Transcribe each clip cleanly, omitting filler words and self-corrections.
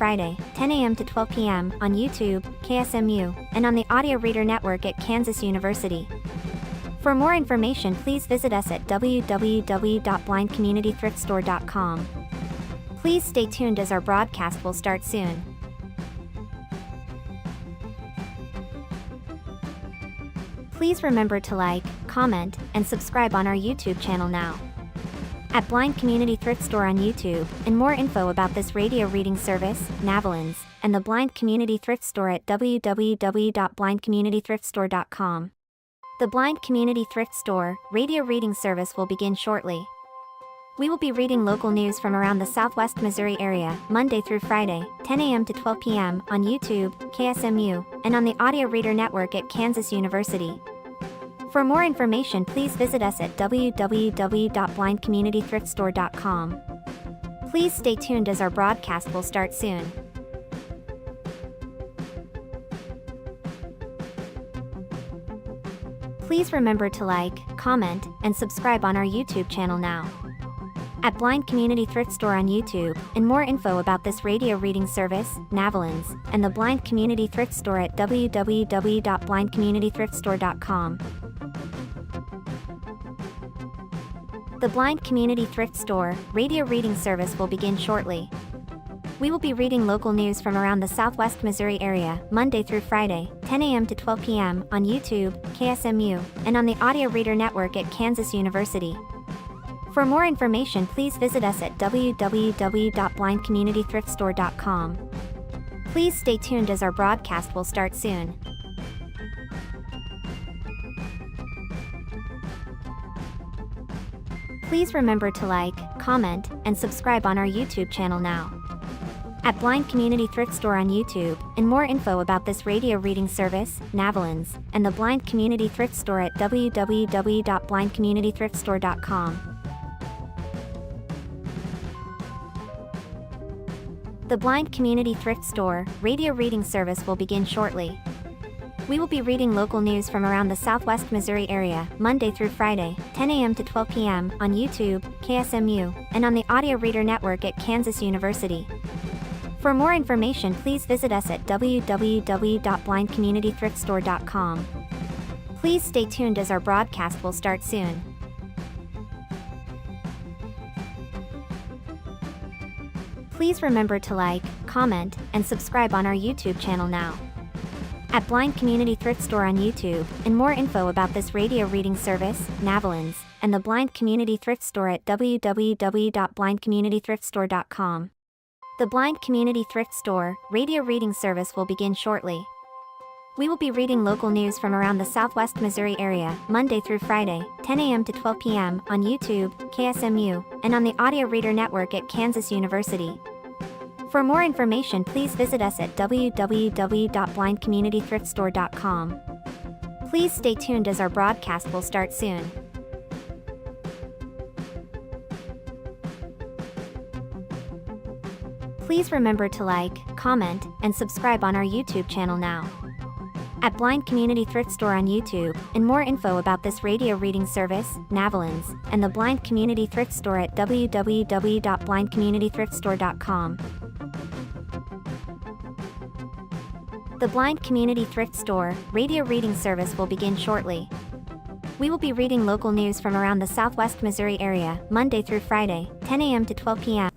Friday, 10 a.m. to 12 p.m. on YouTube, KSMU, and on the Audio Reader Network at Kansas University. For more information, please visit us at www.blindcommunitythriftstore.com. Please stay tuned as our broadcast will start soon. Please remember to like, comment, and subscribe on our YouTube channel now. At Blind Community Thrift Store on YouTube, and more info about this radio reading service, Navalins, and the Blind Community Thrift Store at www.blindcommunitythriftstore.com. The Blind Community Thrift Store radio reading service will begin shortly. We will be reading local news from around the Southwest Missouri area, Monday through Friday, 10 a.m. to 12 p.m. on YouTube, KSMU, and on the Audio Reader Network at Kansas University. For more information, please visit us at www.blindcommunitythriftstore.com. Please stay tuned as our broadcast will start soon. Please remember to like, comment, and subscribe on our YouTube channel now. At Blind Community Thrift Store on YouTube, and more info about this radio reading service, Navalins, and the Blind Community Thrift Store at www.blindcommunitythriftstore.com. The Blind Community Thrift Store radio reading service will begin shortly. We will be reading local news from around the Southwest Missouri area, Monday through Friday, 10 a.m. to 12 p.m. on YouTube, KSMU, and on the Audio Reader Network at Kansas University. For more information, please visit us at www.blindcommunitythriftstore.com. Please stay tuned as our broadcast will start soon. Please remember to like, comment, and subscribe on our YouTube channel now. At Blind Community Thrift Store on YouTube, and more info about this radio reading service, Navalins, and the Blind Community Thrift Store at www.blindcommunitythriftstore.com. The Blind Community Thrift Store radio reading service will begin shortly. We will be reading local news from around the Southwest Missouri area, Monday through Friday, 10 a.m. to 12 p.m. on YouTube, KSMU, and on the Audio Reader Network at Kansas University. For more information, please visit us at www.blindcommunitythriftstore.com. Please stay tuned as our broadcast will start soon. Please remember to like, comment, and subscribe on our YouTube channel now. At Blind Community Thrift Store on YouTube, and more info about this radio reading service, Navalins, and the Blind Community Thrift Store at www.blindcommunitythriftstore.com. The Blind Community Thrift Store radio reading service will begin shortly. We will be reading local news from around the Southwest Missouri area, Monday through Friday, 10 a.m. to 12 p.m. on YouTube, KSMU, and on the Audio Reader Network at Kansas University. For more information, please visit us at www.blindcommunitythriftstore.com. Please stay tuned as our broadcast will start soon. Please remember to like, comment, and subscribe on our YouTube channel now. At Blind Community Thrift Store on YouTube, and more info about this radio reading service, Navalins, and the Blind Community Thrift Store at www.blindcommunitythriftstore.com. The Blind Community Thrift Store radio reading service will begin shortly. We will be reading local news from around the Southwest Missouri area, Monday through Friday, 10 a.m. to 12 p.m.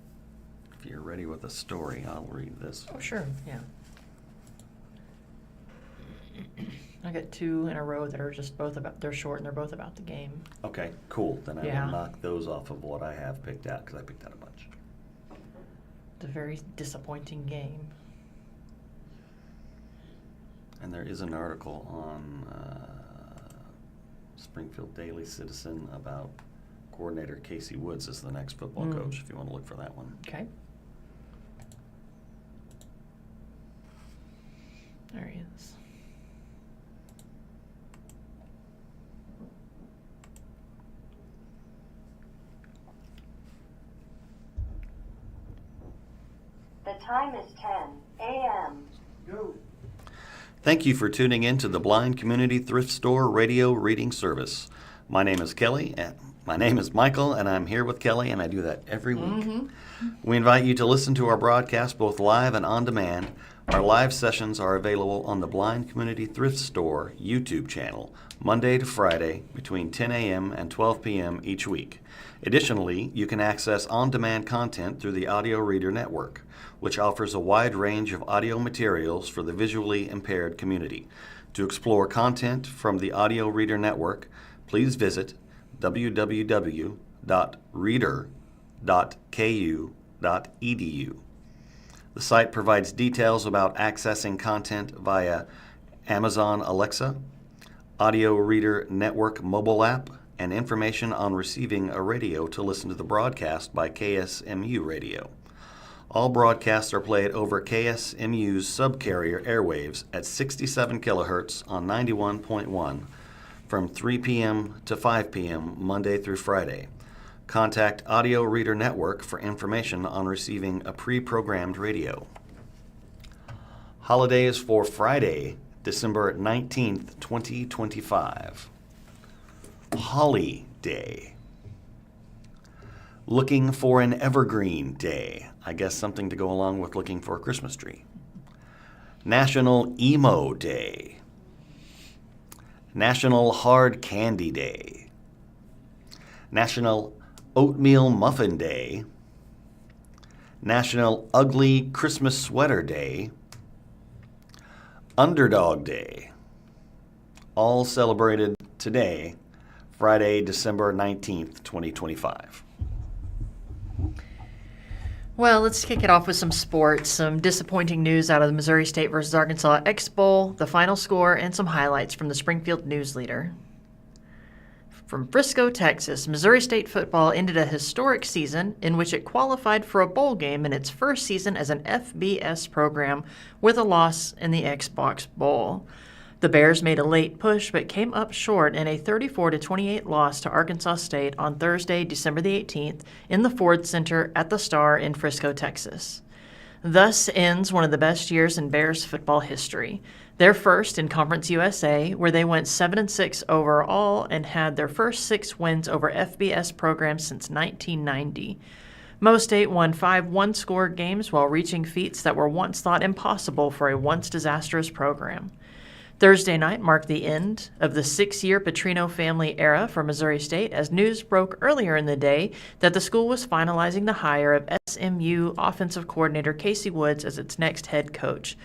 If you're ready with a story, I'll read this. Oh, sure, yeah. I got two in a row that are just both about, they're short and they're both about the game. Okay, cool. Then I Yeah. will knock those off of what I have picked out, because I picked out a bunch. It's a very disappointing game. And there is an article on Springfield Daily Citizen about coordinator Casey Woods as the next football coach, if you want to look for that one. Okay. There he is. The time is 10 a.m. Go. Thank you for tuning in to the Blind Community Thrift Store radio reading service. My name is Kelly, and My name is Michael, and I'm here with Kelly, and I do that every week. We invite you to listen to our broadcast both live and on demand. Our live sessions are available on the Blind Community Thrift Store YouTube channel, Monday to Friday between 10 a.m. and 12 p.m. each week. Additionally, you can access on-demand content through the Audio Reader Network, which offers a wide range of audio materials for the visually impaired community. To explore content from the Audio Reader Network, please visit www.reader.ku.edu. The site provides details about accessing content via Amazon Alexa, Audio Reader Network mobile app, and information on receiving a radio to listen to the broadcast by KSMU Radio. All broadcasts are played over KSMU's subcarrier airwaves at 67 kilohertz on 91.1 from 3 p.m. to 5 p.m. Monday through Friday. Contact Audio Reader Network for information on receiving a pre-programmed radio. Holidays for Friday, December 19th, 2025. Holly Day. Looking for an evergreen day. I guess something to go along with looking for a Christmas tree. National Emo Day. National Hard Candy Day. National Oatmeal Muffin Day. National Ugly Christmas Sweater Day. Underdog Day. All celebrated today, Friday, December 19th, 2025. Well, let's kick it off with some sports, some disappointing news out of the Missouri State versus Arkansas X Bowl, the final score, and some highlights from the Springfield News-Leader. From Frisco, Texas, Missouri State football ended a historic season in which it qualified for a bowl game in its first season as an FBS program with a loss in the Xbox Bowl. The Bears made a late push but came up short in a 34-28 loss to Arkansas State on Thursday, December the 18th in the Ford Center at the Star in Frisco, Texas. Thus ends one of the best years in Bears football history. Their first in Conference USA, where they went 7-6 overall and had their first 6 wins over FBS programs since 1990. Mo State won 5 one-score games while reaching feats that were once thought impossible for a once disastrous program. Thursday night marked the end of the 6-year Petrino family era for Missouri State as news broke earlier in the day that the school was finalizing the hire of SMU offensive coordinator Casey Woods as its next head coach.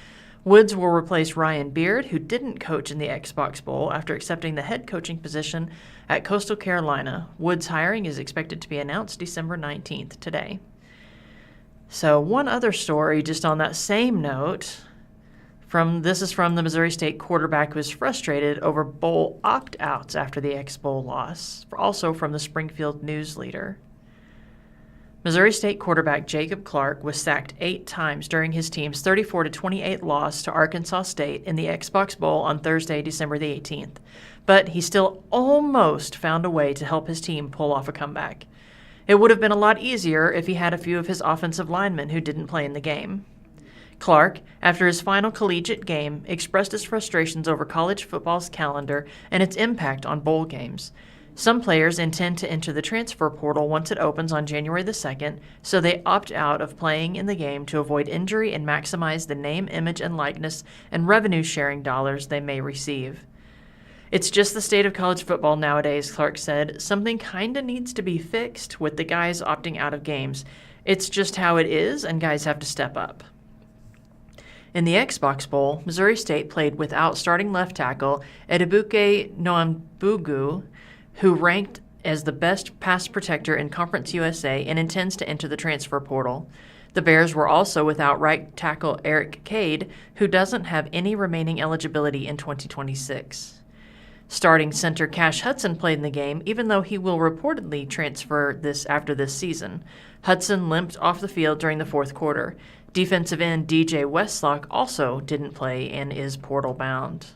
Woods will replace Ryan Beard, who didn't coach in the Xbox Bowl after accepting the head coaching position at Coastal Carolina. Woods' hiring is expected to be announced December 19th today. So one other story just on that same note. This is from the Missouri State quarterback who was frustrated over bowl opt-outs after the X-Bowl loss, also from the Springfield News-Leader. Missouri State quarterback Jacob Clark was sacked 8 times during his team's 34-28 loss to Arkansas State in the Xbox Bowl on Thursday, December the 18th. But he still almost found a way to help his team pull off a comeback. It would have been a lot easier if he had a few of his offensive linemen who didn't play in the game. Clark, after his final collegiate game, expressed his frustrations over college football's calendar and its impact on bowl games. Some players intend to enter the transfer portal once it opens on January the 2nd, so they opt out of playing in the game to avoid injury and maximize the name, image, and likeness and revenue-sharing dollars they may receive. It's just the state of college football nowadays, Clark said. Something kinda needs to be fixed with the guys opting out of games. It's just how it is, and guys have to step up. In the Xbox Bowl, Missouri State played without starting left tackle Edebuke Nwambugu, who ranked as the best pass protector in Conference USA and intends to enter the transfer portal. The Bears were also without right tackle Eric Cade, who doesn't have any remaining eligibility in 2026. Starting center Cash Hudson played in the game, even though he will reportedly transfer after this season. Hudson limped off the field during the fourth quarter. Defensive end DJ Westlock also didn't play and is portal bound.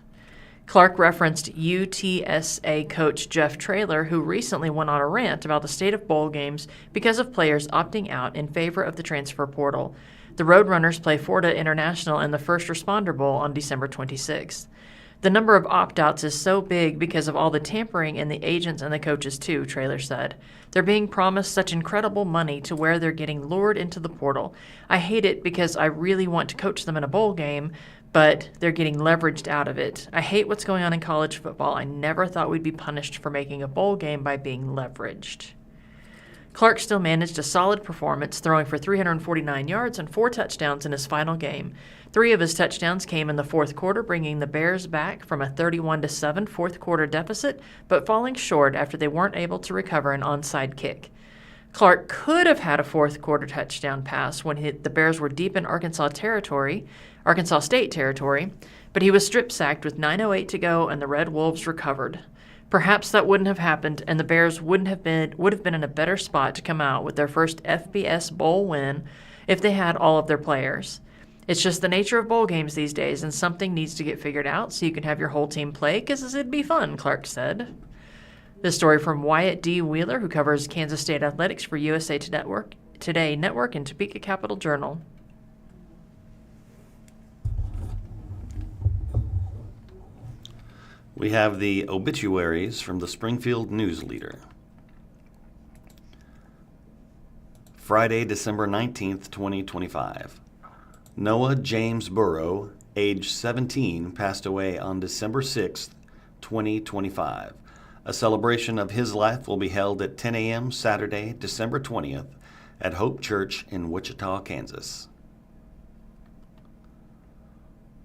Clark referenced UTSA coach Jeff Traylor, who recently went on a rant about the state of bowl games because of players opting out in favor of the transfer portal. The Roadrunners play Florida International in the First Responder Bowl on December 26th. The number of opt-outs is so big because of all the tampering in the agents and the coaches too, Traylor said. They're being promised such incredible money to where they're getting lured into the portal. I hate it because I really want to coach them in a bowl game, but they're getting leveraged out of it. I hate what's going on in college football. I never thought we'd be punished for making a bowl game by being leveraged. Clark still managed a solid performance, throwing for 349 yards and 4 touchdowns in his final game. 3 of his touchdowns came in the fourth quarter, bringing the Bears back from a 31-7 fourth quarter deficit, but falling short after they weren't able to recover an onside kick. Clark could have had a fourth quarter touchdown pass when the Bears were deep in Arkansas State territory, but he was strip-sacked with 9:08 to go and the Red Wolves recovered. Perhaps that wouldn't have happened, and the Bears would have been in a better spot to come out with their first FBS bowl win if they had all of their players. It's just the nature of bowl games these days, and something needs to get figured out so you can have your whole team play, because it'd be fun, Clark said. This story from Wyatt D. Wheeler, who covers Kansas State athletics for USA Today Network and Topeka Capital Journal. We have the obituaries from the Springfield News-Leader. Friday, December 19th, 2025. Noah James Burrow, age 17, passed away on December 6th, 2025. A celebration of his life will be held at 10 a.m. Saturday, December 20th at Hope Church in Wichita, Kansas.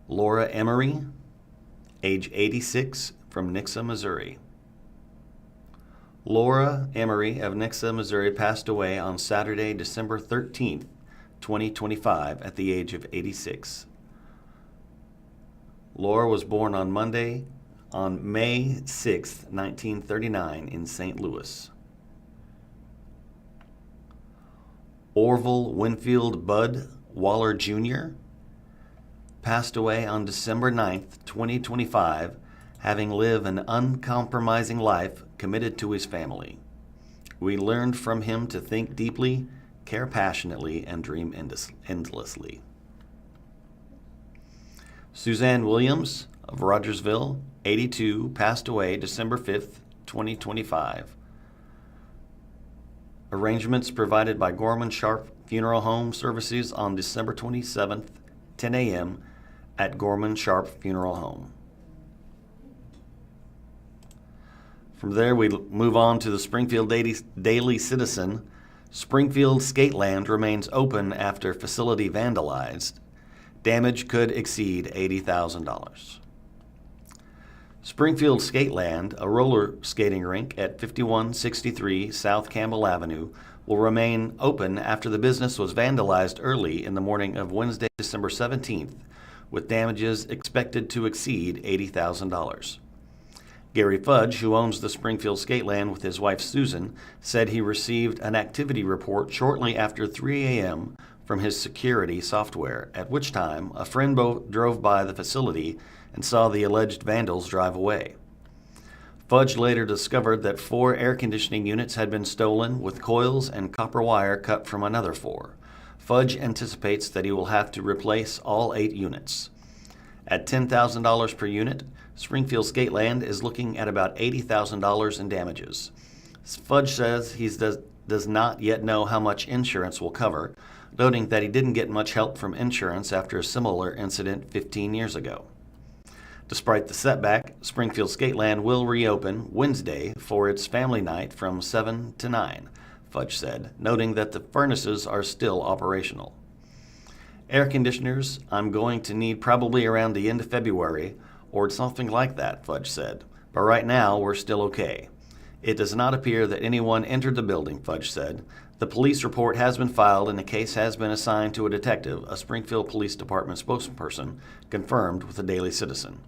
Laura Emery, age 86, from Nixa, Missouri. Laura Emery of Nixa, Missouri passed away on Saturday, December 13th, 2025 at the age of 86. Laura was born on May 6, 1939 in St. Louis. Orville Winfield Bud Waller Jr. passed away on December 9th, 2025, having lived an uncompromising life committed to his family. We learned from him to think deeply, care passionately, and dream endlessly. Suzanne Williams of Rogersville, 82, passed away December 5th, 2025. Arrangements provided by Gorman Sharp Funeral Home Services on December 27th, 10 a.m. at Gorman Sharp Funeral Home. From there, we move on to the Springfield Daily Citizen. Springfield Skateland remains open after facility vandalized. Damage could exceed $80,000. Springfield Skateland, a roller skating rink at 5163 South Campbell Avenue, will remain open after the business was vandalized early in the morning of Wednesday, December 17th, with damages expected to exceed $80,000. Gary Fudge, who owns the Springfield Skateland with his wife Susan, said he received an activity report shortly after 3 a.m. from his security software, at which time a friend drove by the facility and saw the alleged vandals drive away. Fudge later discovered that 4 air conditioning units had been stolen, with coils and copper wire cut from another 4. Fudge anticipates that he will have to replace all 8 units. At $10,000 per unit, Springfield Skateland is looking at about $80,000 in damages. Fudge says he does not yet know how much insurance will cover, noting that he didn't get much help from insurance after a similar incident 15 years ago. Despite the setback, Springfield Skateland will reopen Wednesday for its family night from 7 to 9, Fudge said, noting that the furnaces are still operational. Air conditioners, I'm going to need probably around the end of February, or something like that, Fudge said. But right now, we're still okay. It does not appear that anyone entered the building, Fudge said. The police report has been filed and the case has been assigned to a detective, a Springfield Police Department spokesperson confirmed with the Daily Citizen.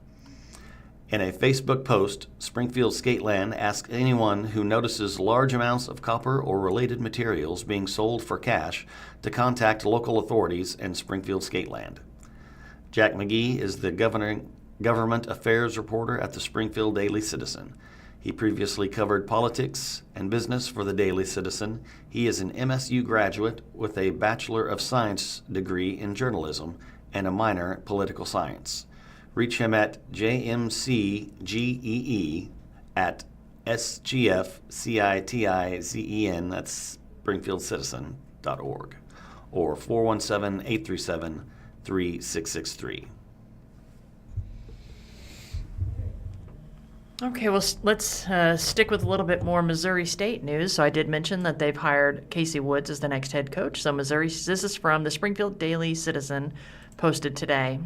In a Facebook post, Springfield Skateland asked anyone who notices large amounts of copper or related materials being sold for cash to contact local authorities and Springfield Skateland. Jack McGee is the government affairs reporter at the Springfield Daily Citizen. He previously covered politics and business for the Daily Citizen. He is an MSU graduate with a Bachelor of Science degree in journalism and a minor political science. Reach him at jmcgee@sgfcitizen, that's springfieldcitizen.org, or 417-837-3663. Okay, well, let's stick with a little bit more Missouri State news. So I did mention that they've hired Casey Woods as the next head coach. So this is from the Springfield Daily Citizen, posted today.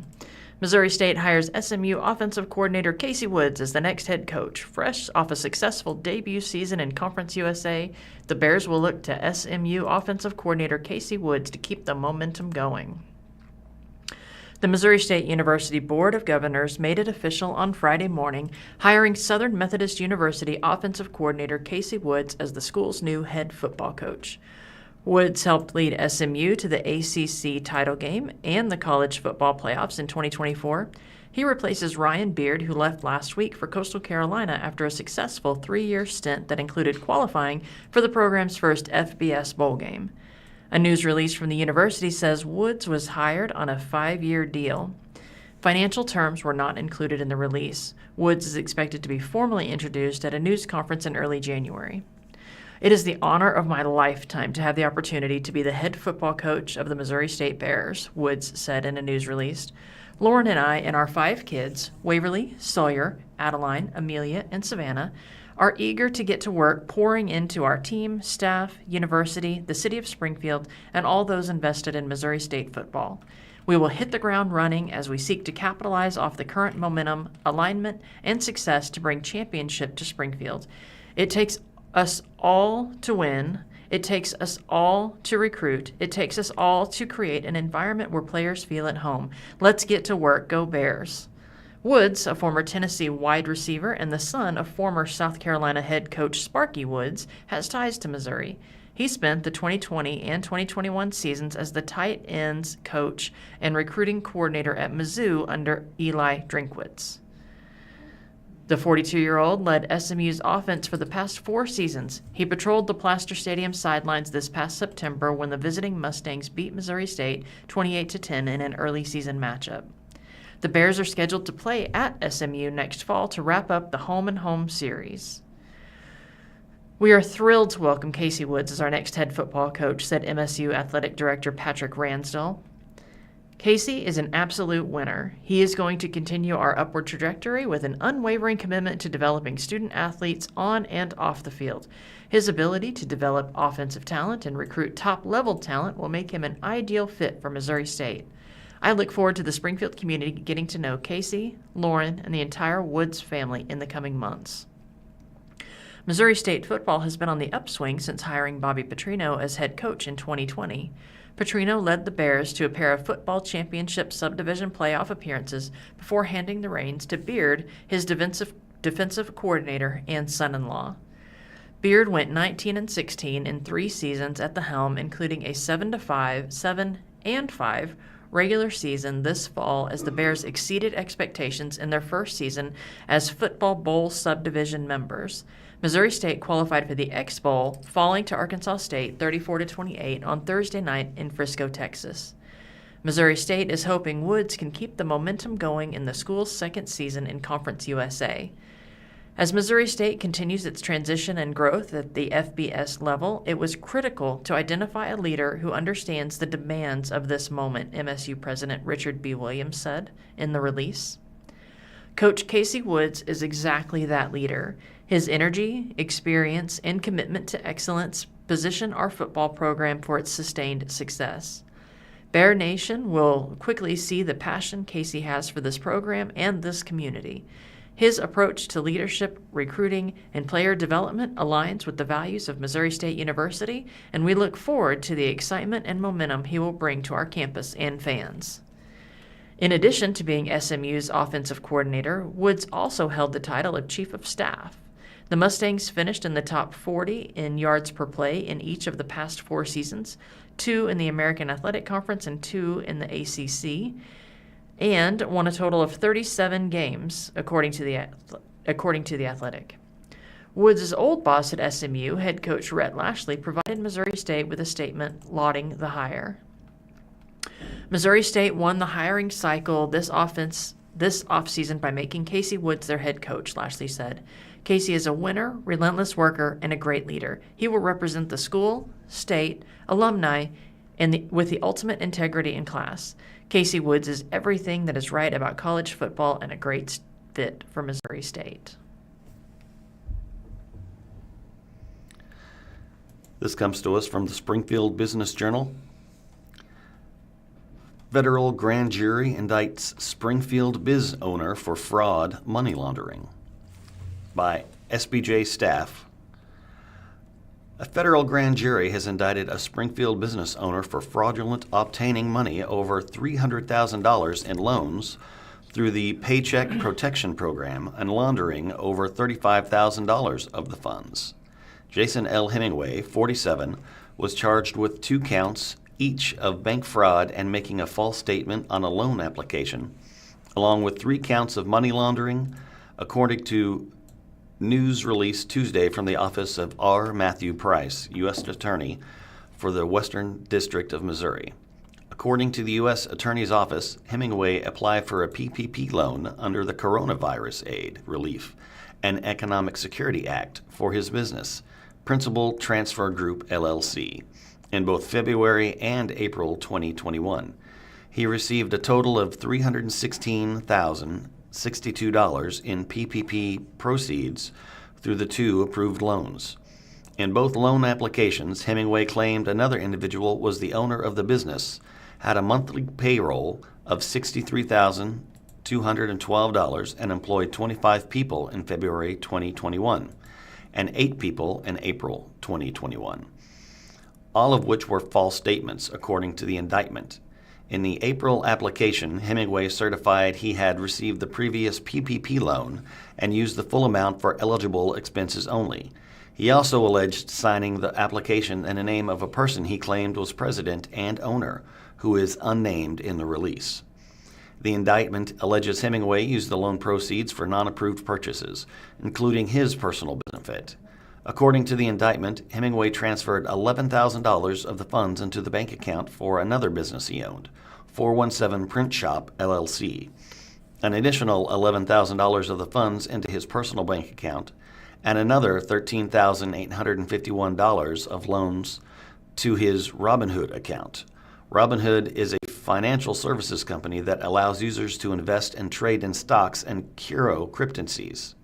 Missouri State hires SMU offensive coordinator Casey Woods as the next head coach. Fresh off a successful debut season in Conference USA, the Bears will look to SMU offensive coordinator Casey Woods to keep the momentum going. The Missouri State University Board of Governors made it official on Friday morning, hiring Southern Methodist University offensive coordinator Casey Woods as the school's new head football coach. Woods helped lead SMU to the ACC title game and the college football playoffs in 2024. He replaces Ryan Beard, who left last week for Coastal Carolina after a successful 3-year stint that included qualifying for the program's first FBS bowl game. A news release from the university says Woods was hired on a 5-year deal. Financial terms were not included in the release. Woods is expected to be formally introduced at a news conference in early January. It is the honor of my lifetime to have the opportunity to be the head football coach of the Missouri State Bears, Woods said in a news release. Lauren and I and our 5 kids, Waverly, Sawyer, Adeline, Amelia, and Savannah, are eager to get to work pouring into our team, staff, university, the city of Springfield, and all those invested in Missouri State football. We will hit the ground running as we seek to capitalize off the current momentum, alignment, and success to bring championship to Springfield. It takes us all to win. It takes us all to recruit. It takes us all to create an environment where players feel at home. Let's get to work. Go Bears. Woods, a former Tennessee wide receiver and the son of former South Carolina head coach Sparky Woods, has ties to Missouri. He spent the 2020 and 2021 seasons as the tight ends coach and recruiting coordinator at Mizzou under Eli Drinkwitz. The 42-year-old led SMU's offense for the past 4 seasons. He patrolled the Plaster Stadium sidelines this past September when the visiting Mustangs beat Missouri State 28-10 in an early season matchup. The Bears are scheduled to play at SMU next fall to wrap up the home-and-home series. We are thrilled to welcome Casey Woods as our next head football coach, said MSU Athletic Director Patrick Ransdell. Casey is an absolute winner. He is going to continue our upward trajectory with an unwavering commitment to developing student athletes on and off the field. His ability to develop offensive talent and recruit top-level talent will make him an ideal fit for Missouri State. I look forward to the Springfield community getting to know Casey, Lauren, and the entire Woods family in the coming months. Missouri State football has been on the upswing since hiring Bobby Petrino as head coach in 2020. Petrino led the Bears to a pair of football championship subdivision playoff appearances before handing the reins to Beard, his defensive coordinator and son-in-law. Beard went 19-16 in 3 seasons at the helm, including a 7-5, 7-5 regular season this fall as the Bears exceeded expectations in their first season as Football Bowl subdivision members. Missouri State qualified for the X Bowl, falling to Arkansas State 34-28 on Thursday night in Frisco, Texas. Missouri State is hoping Woods can keep the momentum going in the school's second season in Conference USA. As Missouri State continues its transition and growth at the FBS level, it was critical to identify a leader who understands the demands of this moment, MSU President Richard B. Williams said in the release. Coach Casey Woods is exactly that leader. His energy, experience, and commitment to excellence position our football program for its sustained success. Bear Nation will quickly see the passion Casey has for this program and this community. His approach to leadership, recruiting, and player development aligns with the values of Missouri State University, and we look forward to the excitement and momentum he will bring to our campus and fans. In addition to being SMU's offensive coordinator, Woods also held the title of Chief of Staff. The Mustangs finished in the top 40 in yards per play in each of the past 4 seasons, 2 in the American Athletic Conference and 2 in the ACC, and won a total of 37 games, according to the Athletic. Woods' old boss at SMU, head coach Rhett Lashley, provided Missouri State with a statement lauding the hire. Missouri State won the hiring cycle this offseason this offseason by making Casey Woods their head coach, Lashley said. Casey is a winner, relentless worker, and a great leader. He will represent the school, state, alumni, and with the ultimate integrity in class. Casey Woods is everything that is right about college football and a great fit for Missouri State. This comes to us from the Springfield Business Journal. Federal grand jury indicts Springfield Biz owner for fraud money laundering. By SBJ staff. A federal grand jury has indicted a Springfield business owner for fraudulent obtaining money over $300,000 in loans through the Paycheck Protection Program and laundering over $35,000 of the funds. Jason L. Hemingway, 47, was charged with 2 counts each of bank fraud and making a false statement on a loan application, along with 3 counts of money laundering, according to news released Tuesday from the office of R. Matthew Price, U.S. Attorney for the Western District of Missouri. According to the U.S. Attorney's Office, Hemingway applied for a PPP loan under the Coronavirus Aid, Relief, and Economic Security Act for his business, Principal Transfer Group, LLC, in both February and April 2021. He received a total of $316,062 in PPP proceeds through the 2 approved loans. In both loan applications, Hemingway claimed another individual was the owner of the business, had a monthly payroll of $63,212, and employed 25 people in February 2021 and 8 people in April 2021, all of which were false statements according to the indictment. In the April application, Hemingway certified he had received the previous PPP loan and used the full amount for eligible expenses only. He also alleged signing the application in the name of a person he claimed was president and owner, who is unnamed in the release. The indictment alleges Hemingway used the loan proceeds for non-approved purchases, including his personal benefit. According to the indictment, Hemingway transferred $11,000 of the funds into the bank account for another business he owned, 417 Print Shop, LLC, an additional $11,000 of the funds into his personal bank account, and another $13,851 of loans to his Robinhood account. Robinhood is a financial services company that allows users to invest and trade in stocks and cryptocurrencies.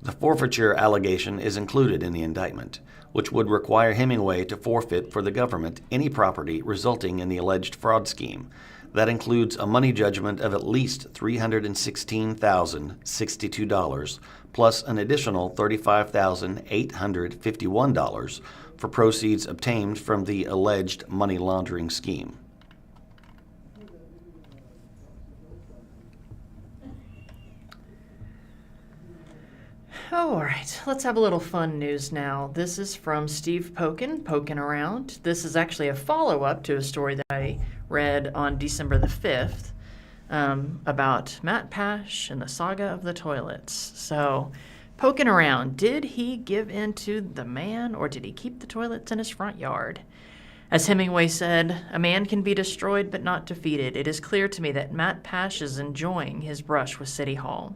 The forfeiture allegation is included in the indictment, which would require Hemingway to forfeit for the government any property resulting in the alleged fraud scheme. That includes a money judgment of at least $316,062, plus an additional $35,851 for proceeds obtained from the alleged money laundering scheme. All right, let's have a little fun news now. This is from Steve Poking Around. This is actually a follow-up to a story that I read on December the 5th about Matt Pash and the saga of the toilets. So, poking around, did he give in to the man, or did he keep the toilets in his front yard? As Hemingway said, a man can be destroyed but not defeated. It is clear to me that Matt Pash is enjoying his brush with City Hall.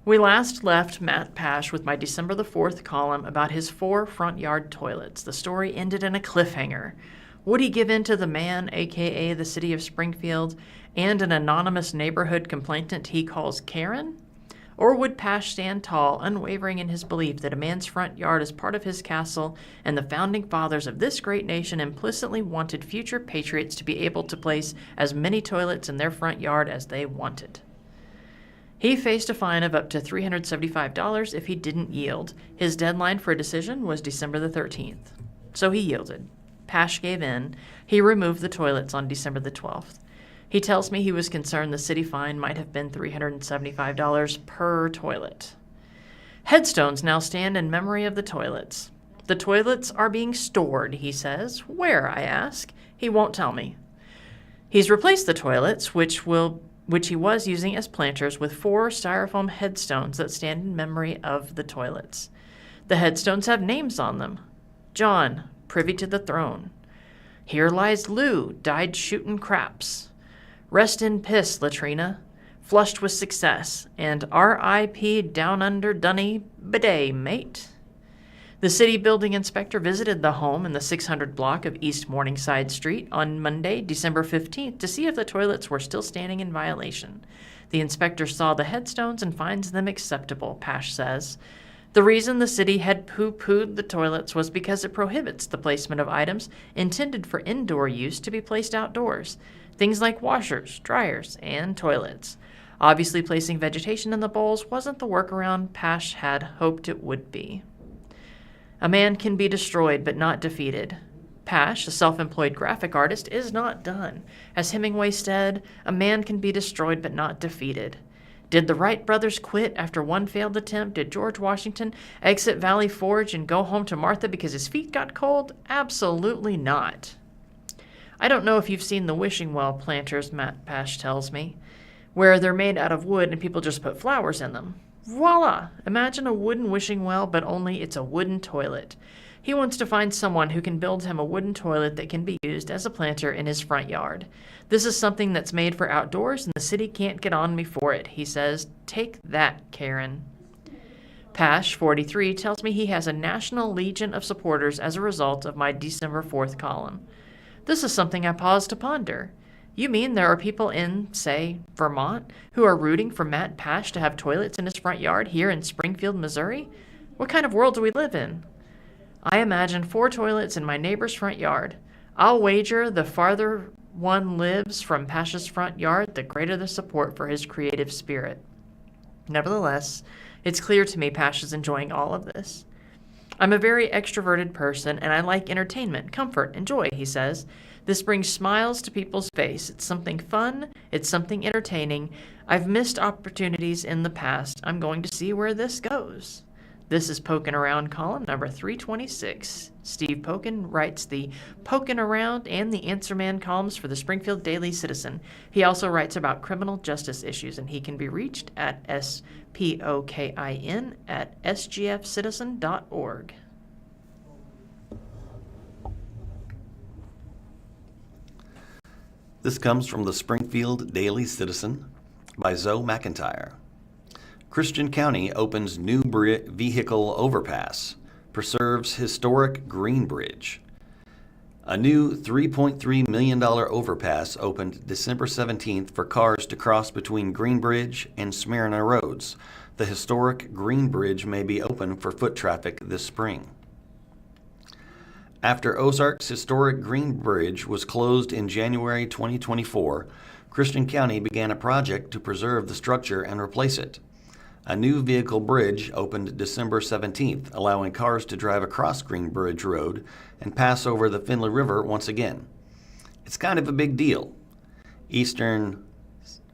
We last left Matt Pash with my December the 4th column about his 4 front yard toilets. The story ended in a cliffhanger. Would he give in to the man, aka the city of Springfield, and an anonymous neighborhood complainant he calls Karen? Or would Pash stand tall, unwavering in his belief that a man's front yard is part of his castle, and the founding fathers of this great nation implicitly wanted future patriots to be able to place as many toilets in their front yard as they wanted? He faced a fine of up to $375 if he didn't yield. His deadline for a decision was December the 13th. So he yielded. Pash gave in. He removed the toilets on December the 12th. He tells me he was concerned the city fine might have been $375 per toilet. Headstones now stand in memory of the toilets. The toilets are being stored, he says. Where, I ask. He won't tell me. He's replaced the toilets, which he was using as planters, with 4 styrofoam headstones that stand in memory of the toilets. The headstones have names on them. John, privy to the throne. Here lies Lou, died shootin' craps. Rest in piss, latrina. Flushed with success. And R.I.P. down under dunny bidet, mate. The city building inspector visited the home in the 600 block of East Morningside Street on Monday, December 15th, to see if the toilets were still standing in violation. The inspector saw the headstones and finds them acceptable, Pash says. The reason the city had poo-pooed the toilets was because it prohibits the placement of items intended for indoor use to be placed outdoors, things like washers, dryers, and toilets. Obviously, placing vegetation in the bowls wasn't the workaround Pash had hoped it would be. A man can be destroyed but not defeated. Pash, a self-employed graphic artist, is not done. As Hemingway said, a man can be destroyed but not defeated. Did the Wright brothers quit after one failed attempt? Did George Washington exit Valley Forge and go home to Martha because his feet got cold? Absolutely not. I don't know if you've seen the wishing well planters, Matt Pash tells me, where they're made out of wood and people just put flowers in them. Voila! Imagine a wooden wishing well, but only it's a wooden toilet. He wants to find someone who can build him a wooden toilet that can be used as a planter in his front yard. This is something that's made for outdoors, and the city can't get on me for it, he says. Take that, Karen. Pash, 43, tells me he has a national legion of supporters as a result of my December 4th column. This is something I pause to ponder. You mean there are people in, say, Vermont, who are rooting for Matt Pash to have toilets in his front yard here in Springfield, Missouri? What kind of world do we live in? I imagine 4 toilets in my neighbor's front yard. I'll wager the farther one lives from Pash's front yard, the greater the support for his creative spirit. Nevertheless, it's clear to me Pash is enjoying all of this. I'm a very extroverted person, and I like entertainment, comfort, and joy, he says. This brings smiles to people's face. It's something fun. It's something entertaining. I've missed opportunities in the past. I'm going to see where this goes. This is Pokin' Around column number 326. Steve Pokin writes the Pokin' Around and the Answer Man columns for the Springfield Daily Citizen. He also writes about criminal justice issues, and he can be reached at spokin@sgfcitizen.org. This comes from the Springfield Daily Citizen by Zoe McIntyre. Christian County opens new vehicle overpass, preserves historic Green Bridge. A new $3.3 million overpass opened December 17th for cars to cross between Green Bridge and Smyrna Roads. The historic Green Bridge may be open for foot traffic this spring. After Ozarks' historic Green Bridge was closed in January 2024, Christian County began a project to preserve the structure and replace it. A new vehicle bridge opened December 17th, allowing cars to drive across Green Bridge Road and pass over the Finley River once again. It's kind of a big deal. Eastern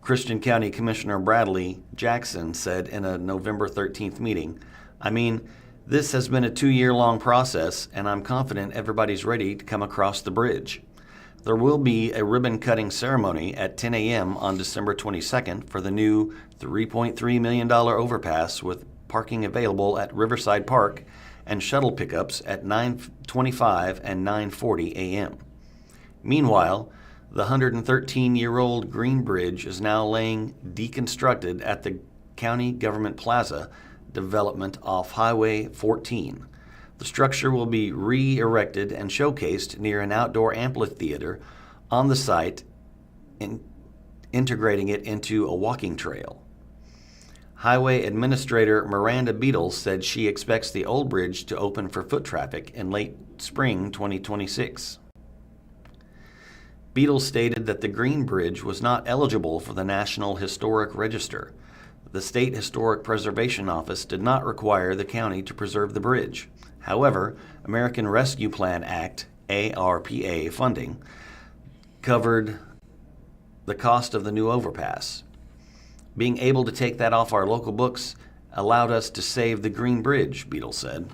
Christian County Commissioner Bradley Jackson said in a November 13th meeting, "I mean, this has been a 2-year-long process, and I'm confident everybody's ready to come across the bridge. There will be a ribbon-cutting ceremony at 10 a.m. on December 22nd for the new $3.3 million overpass with parking available at Riverside Park and shuttle pickups at 9:25 and 9:40 a.m. Meanwhile, the 113-year-old Green Bridge is now laying deconstructed at the County Government Plaza development off Highway 14. The structure will be re-erected and showcased near an outdoor amphitheater on the site, integrating it into a walking trail. Highway Administrator Miranda Beadle said she expects the old bridge to open for foot traffic in late spring 2026. Beadle stated that the Green Bridge was not eligible for the National Historic Register. The State Historic Preservation Office did not require the county to preserve the bridge. However, American Rescue Plan Act, ARPA funding, covered the cost of the new overpass. Being able to take that off our local books allowed us to save the Green Bridge, Beadle said.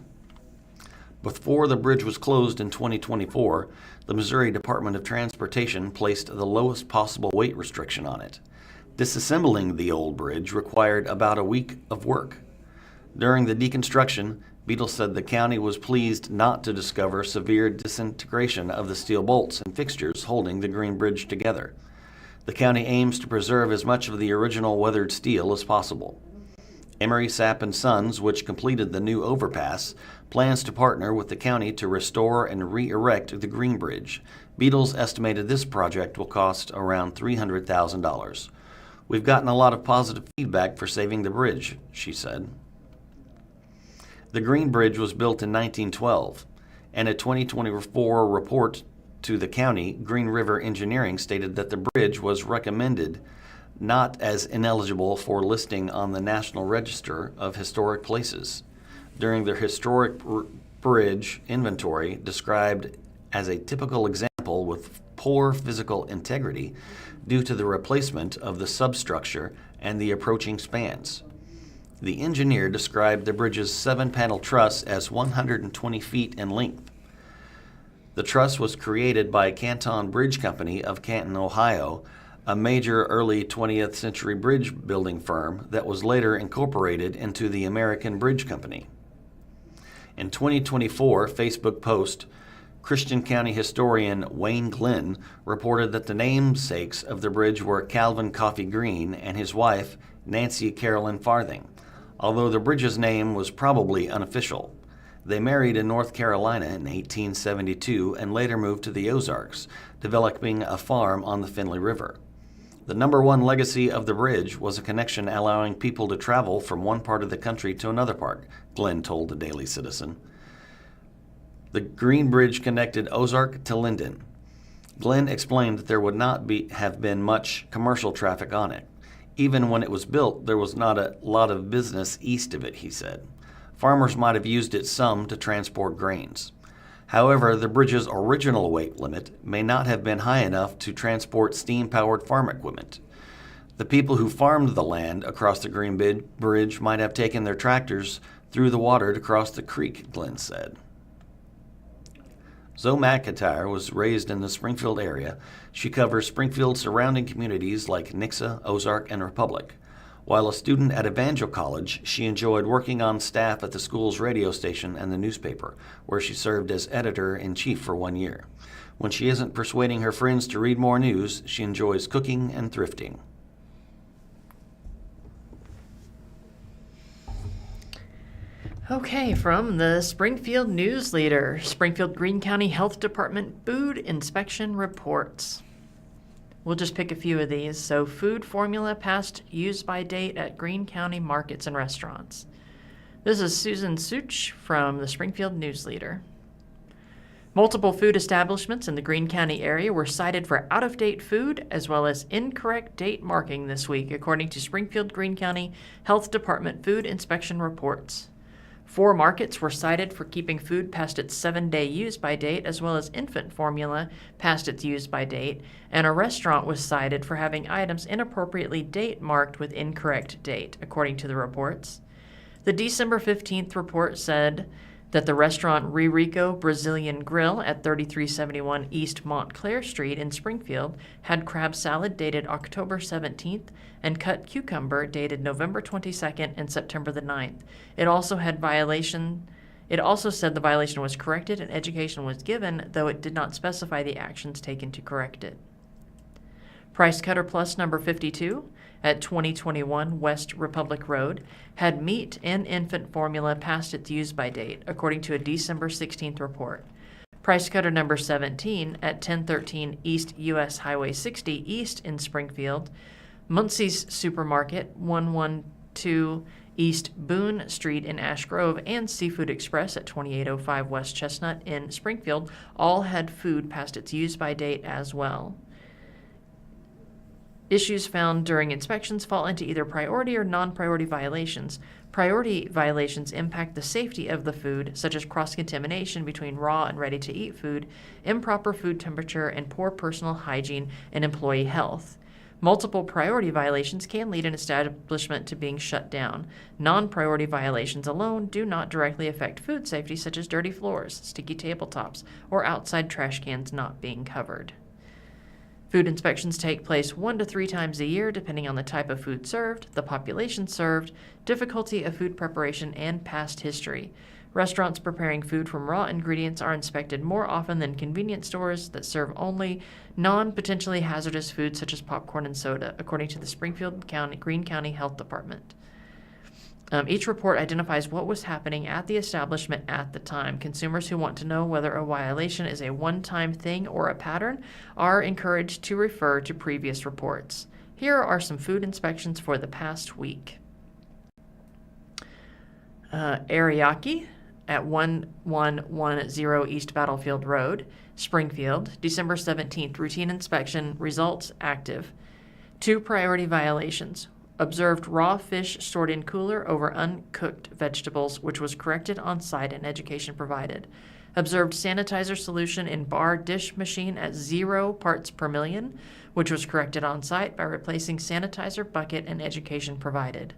Before the bridge was closed in 2024, the Missouri Department of Transportation placed the lowest possible weight restriction on it. Disassembling the old bridge required about a week of work. During the deconstruction, Beadle said the county was pleased not to discover severe disintegration of the steel bolts and fixtures holding the Green Bridge together. The county aims to preserve as much of the original weathered steel as possible. Emery Sapp & Sons, which completed the new overpass, plans to partner with the county to restore and re-erect the Green Bridge. Beatles estimated this project will cost around $300,000. We've gotten a lot of positive feedback for saving the bridge, she said. The Green Bridge was built in 1912, and a 2024 report to the county, Green River Engineering, stated that the bridge was recommended not as ineligible for listing on the National Register of Historic Places. During their historic bridge inventory, described as a typical example with poor physical integrity due to the replacement of the substructure and the approaching spans. The engineer described the bridge's 7-panel truss as 120 feet in length. The truss was created by Canton Bridge Company of Canton, Ohio, a major early 20th century bridge building firm that was later incorporated into the American Bridge Company. In 2024, Facebook post, Christian County historian Wayne Glenn reported that the namesakes of the bridge were Calvin Coffey Green and his wife, Nancy Carolyn Farthing, although the bridge's name was probably unofficial. They married in North Carolina in 1872 and later moved to the Ozarks, developing a farm on the Finley River. The number one legacy of the bridge was a connection allowing people to travel from one part of the country to another part, Glenn told the Daily Citizen. The Green Bridge connected Ozark to Linden. Glenn explained that there would not have been much commercial traffic on it. Even when it was built, there was not a lot of business east of it, he said. Farmers might have used it some to transport grains. However, the bridge's original weight limit may not have been high enough to transport steam-powered farm equipment. The people who farmed the land across the Green Bridge might have taken their tractors through the water to cross the creek, Glenn said. Zoe McIntyre was raised in the Springfield area. She covers Springfield's surrounding communities like Nixa, Ozark, and Republic. While a student at Evangel College, she enjoyed working on staff at the school's radio station and the newspaper, where she served as editor-in-chief for 1 year. When she isn't persuading her friends to read more news, she enjoys cooking and thrifting. Okay, from the Springfield News-Leader, Springfield Greene County Health Department food inspection reports. We'll just pick a few of these. So, food formula past use-by date at Greene County markets and restaurants. This is Susan Such from the Springfield News-Leader. Multiple food establishments in the Greene County area were cited for out-of-date food as well as incorrect date marking this week, according to Springfield Greene County Health Department food inspection reports. 4 markets were cited for keeping food past its 7-day use-by date, as well as infant formula past its use-by date, and a restaurant was cited for having items inappropriately date-marked with incorrect date, according to the reports. The December 15th report said that the restaurant Ririco Brazilian Grill at 3371 East Montclair Street in Springfield had crab salad dated October 17th and cut cucumber dated November 22nd and September the 9th. It also said the violation was corrected and education was given, though it did not specify the actions taken to correct it. Price Cutter Plus number 52 at 2021 West Republic Road had meat and infant formula past its use-by date, according to a December 16th report. Price Cutter number 17 at 1013 East US Highway 60 East in Springfield, Muncie's Supermarket, 112 East Boone Street in Ash Grove, and Seafood Express at 2805 West Chestnut in Springfield all had food past its use-by date as well. Issues found during inspections fall into either priority or non-priority violations. Priority violations impact the safety of the food, such as cross-contamination between raw and ready-to-eat food, improper food temperature, and poor personal hygiene and employee health. Multiple priority violations can lead an establishment to being shut down. Non-priority violations alone do not directly affect food safety, such as dirty floors, sticky tabletops, or outside trash cans not being covered. Food inspections take place 1 to 3 times a year, depending on the type of food served, the population served, difficulty of food preparation, and past history. Restaurants preparing food from raw ingredients are inspected more often than convenience stores that serve only non-potentially hazardous foods such as popcorn and soda, according to the Springfield Greene County Health Department. Each report identifies what was happening at the establishment at the time. Consumers who want to know whether a violation is a one-time thing or a pattern are encouraged to refer to previous reports. Here are some food inspections for the past week. Ariake at 1110 East Battlefield Road, Springfield, December 17th, routine inspection, results active. 2 priority violations. Observed raw fish stored in cooler over uncooked vegetables, which was corrected on site and education provided. Observed sanitizer solution in bar dish machine at 0 parts per million, which was corrected on site by replacing sanitizer bucket and education provided.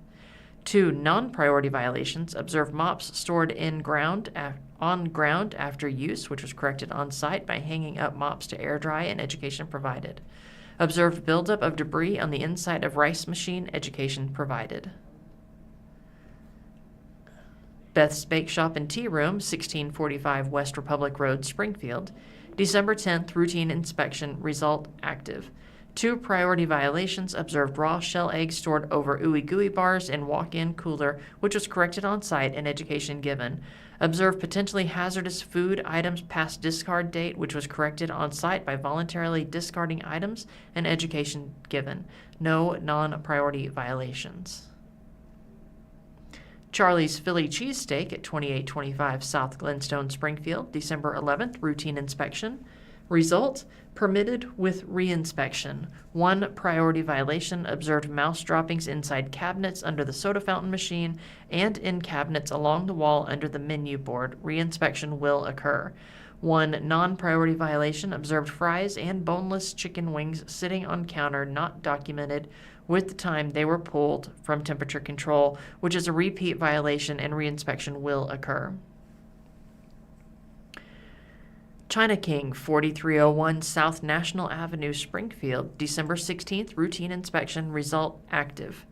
2 non-priority violations. Observed mops stored on ground after use, which was corrected on site by hanging up mops to air dry and education provided. Observed buildup of debris on the inside of rice machine, education provided. Beth's Bake Shop and Tea Room, 1645 West Republic Road, Springfield, December 10th, routine inspection, result active. 2 priority violations. Observed raw shell eggs stored over ooey gooey bars in walk-in cooler, which was corrected on site and education given. Observed potentially hazardous food items past discard date, which was corrected on site by voluntarily discarding items and education given. No non-priority violations. Charlie's Philly Cheesesteak at 2825 South Glenstone, Springfield, December 11th, routine inspection. Result, permitted with reinspection. 1 priority violation. Observed mouse droppings inside cabinets under the soda fountain machine and in cabinets along the wall under the menu board. Reinspection will occur. 1 non-priority violation. Observed fries and boneless chicken wings sitting on counter not documented with the time they were pulled from temperature control, which is a repeat violation, and reinspection will occur. China King, 4301 South National Avenue, Springfield, December 16th, routine inspection, result active.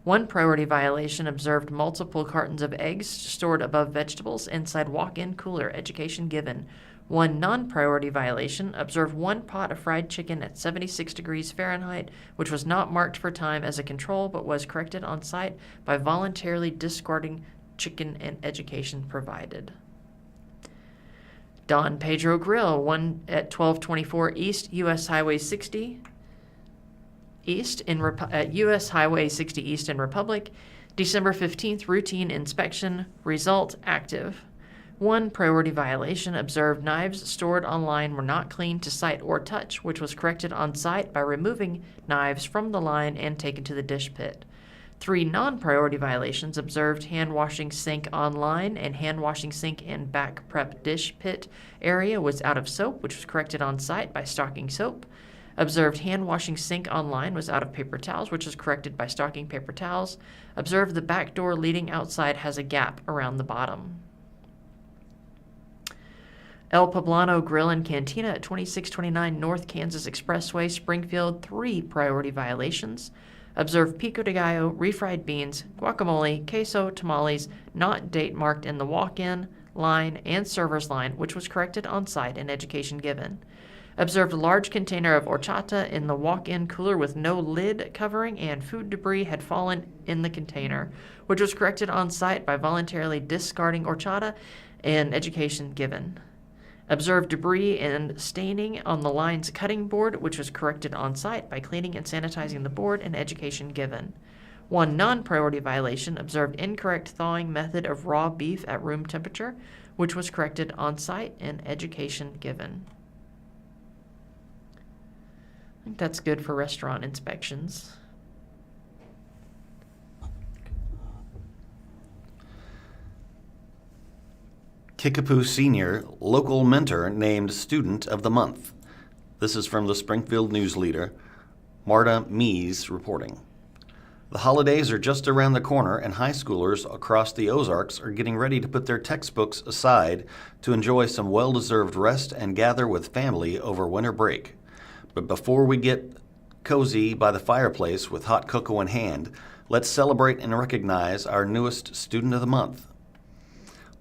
1 priority violation. Observed multiple cartons of eggs stored above vegetables inside walk-in cooler, education given. 1 non-priority violation. Observed 1 pot of fried chicken at 76 degrees Fahrenheit, which was not marked for time as a control but was corrected on site by voluntarily discarding chicken, and education provided. Don Pedro Grill, 1 at 1224 East US Highway 60 East at US Highway 60 East in Republic, December 15th, routine inspection, result active. 1 priority violation. Observed knives stored online were not cleaned to sight or touch, which was corrected on site by removing knives from the line and taken to the dish pit. 3 non-priority violations. Observed hand-washing sink online and hand-washing sink and back prep dish pit area was out of soap, which was corrected on site by stocking soap. Observed hand-washing sink online was out of paper towels, which was corrected by stocking paper towels. Observed the back door leading outside has a gap around the bottom. El Poblano Grill and Cantina at 2629 North Kansas Expressway, Springfield, 3 priority violations. Observed pico de gallo, refried beans, guacamole, queso, tamales, not date marked in the walk-in line and server's line, which was corrected on site and education given. Observed a large container of horchata in the walk-in cooler with no lid covering, and food debris had fallen in the container, which was corrected on site by voluntarily discarding horchata and education given. Observed debris and staining on the line's cutting board, which was corrected on site by cleaning and sanitizing the board, and education given. 1 non-priority violation. Observed incorrect thawing method of raw beef at room temperature, which was corrected on site, and education given. I think that's good for restaurant inspections. Kickapoo Senior, local mentor named Student of the Month. This is from the Springfield News-Leader. Marta Mees reporting. The holidays are just around the corner, and high schoolers across the Ozarks are getting ready to put their textbooks aside to enjoy some well-deserved rest and gather with family over winter break. But before we get cozy by the fireplace with hot cocoa in hand, let's celebrate and recognize our newest Student of the Month.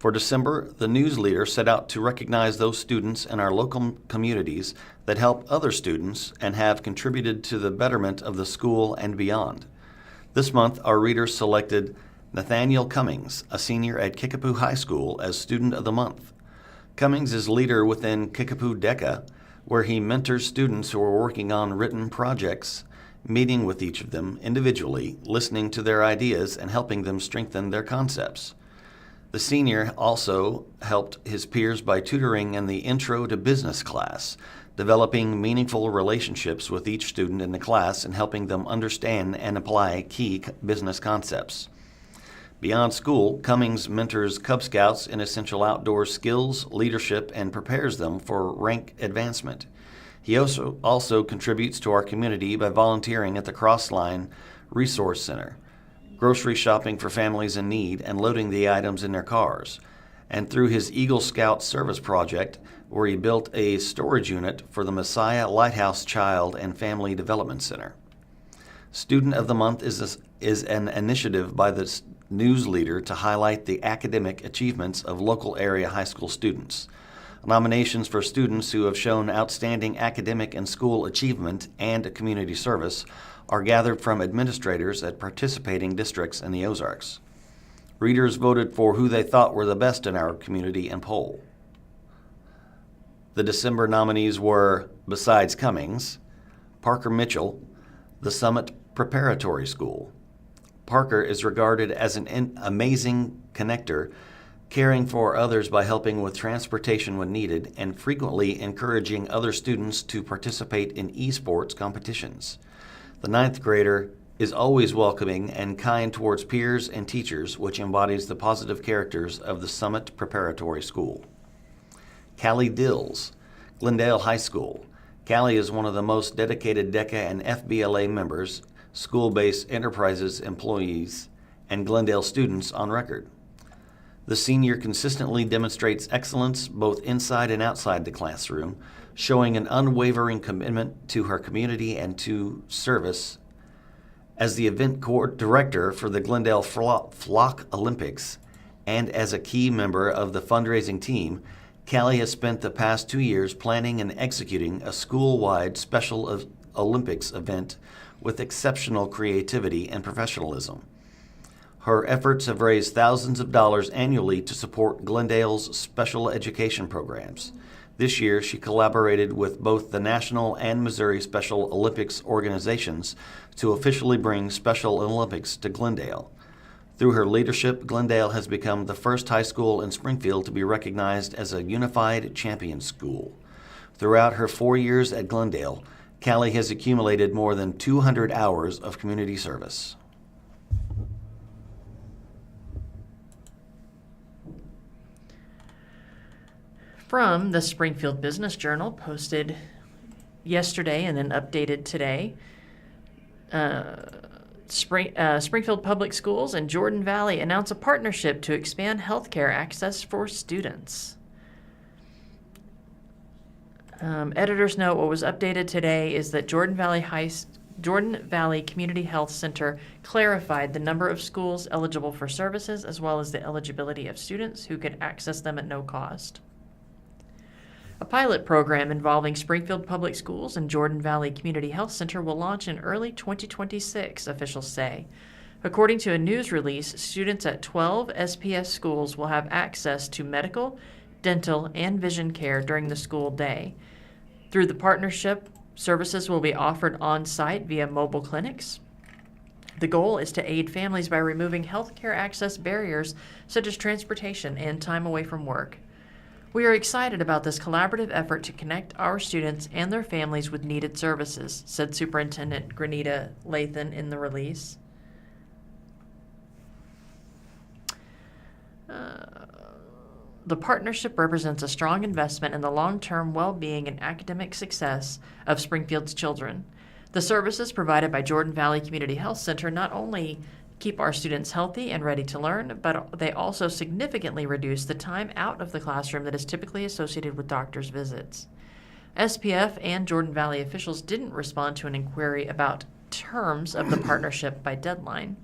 For December, the News-Leader set out to recognize those students in our local communities that help other students and have contributed to the betterment of the school and beyond. This month, our readers selected Nathaniel Cummings, a senior at Kickapoo High School, as Student of the Month. Cummings is leader within Kickapoo DECA, where he mentors students who are working on written projects, meeting with each of them individually, listening to their ideas, and helping them strengthen their concepts. The senior also helped his peers by tutoring in the Intro to Business class, developing meaningful relationships with each student in the class and helping them understand and apply key business concepts. Beyond school, Cummings mentors Cub Scouts in essential outdoor skills, leadership, and prepares them for rank advancement. He also contributes to our community by volunteering at the Crossline Resource Center, grocery shopping for families in need, and loading the items in their cars, and through his Eagle Scout service project, where he built a storage unit for the Messiah Lighthouse Child and Family Development Center. Student of the Month is an initiative by the News-Leader to highlight the academic achievements of local area high school students. Nominations for students who have shown outstanding academic and school achievement and community service are gathered from administrators at participating districts in the Ozarks. Readers voted for who they thought were the best in our community and poll. The December nominees were, besides Cummings, Parker Mitchell, the Summit Preparatory School. Parker is regarded as an amazing connector, caring for others by helping with transportation when needed and frequently encouraging other students to participate in esports competitions. The ninth grader is always welcoming and kind towards peers and teachers, which embodies the positive characters of the Summit Preparatory School. Callie Dills, Glendale High School. Callie is one of the most dedicated DECA and FBLA members, school-based enterprises employees, and Glendale students on record. The senior consistently demonstrates excellence both inside and outside the classroom, showing an unwavering commitment to her community and to service. As the event director for the Glendale Flock Olympics and as a key member of the fundraising team, Callie has spent the past 2 years planning and executing a school-wide Special Olympics event with exceptional creativity and professionalism. Her efforts have raised thousands of dollars annually to support Glendale's special education programs. This year, she collaborated with both the National and Missouri Special Olympics organizations to officially bring Special Olympics to Glendale. Through her leadership, Glendale has become the first high school in Springfield to be recognized as a unified champion school. Throughout her 4 years at Glendale, Callie has accumulated more than 200 hours of community service. From the Springfield Business Journal, posted yesterday and then updated today, Springfield Public Schools and Jordan Valley announce a partnership to expand healthcare access for students. Editor's note, what was updated today is that Jordan Valley Community Health Center clarified the number of schools eligible for services as well as the eligibility of students who could access them at no cost. A pilot program involving Springfield Public Schools and Jordan Valley Community Health Center will launch in early 2026, officials say. According to a news release, students at 12 SPS schools will have access to medical, dental, and vision care during the school day. Through the partnership, services will be offered on-site via mobile clinics. The goal is to aid families by removing healthcare access barriers such as transportation and time away from work. We are excited about this collaborative effort to connect our students and their families with needed services, said Superintendent Granita Lathan in the release. The partnership represents a strong investment in the long-term well-being and academic success of Springfield's children. The services provided by Jordan Valley Community Health Center not only keep our students healthy and ready to learn, but they also significantly reduce the time out of the classroom that is typically associated with doctor's visits. SPF and Jordan Valley officials didn't respond to an inquiry about terms of the partnership by deadline.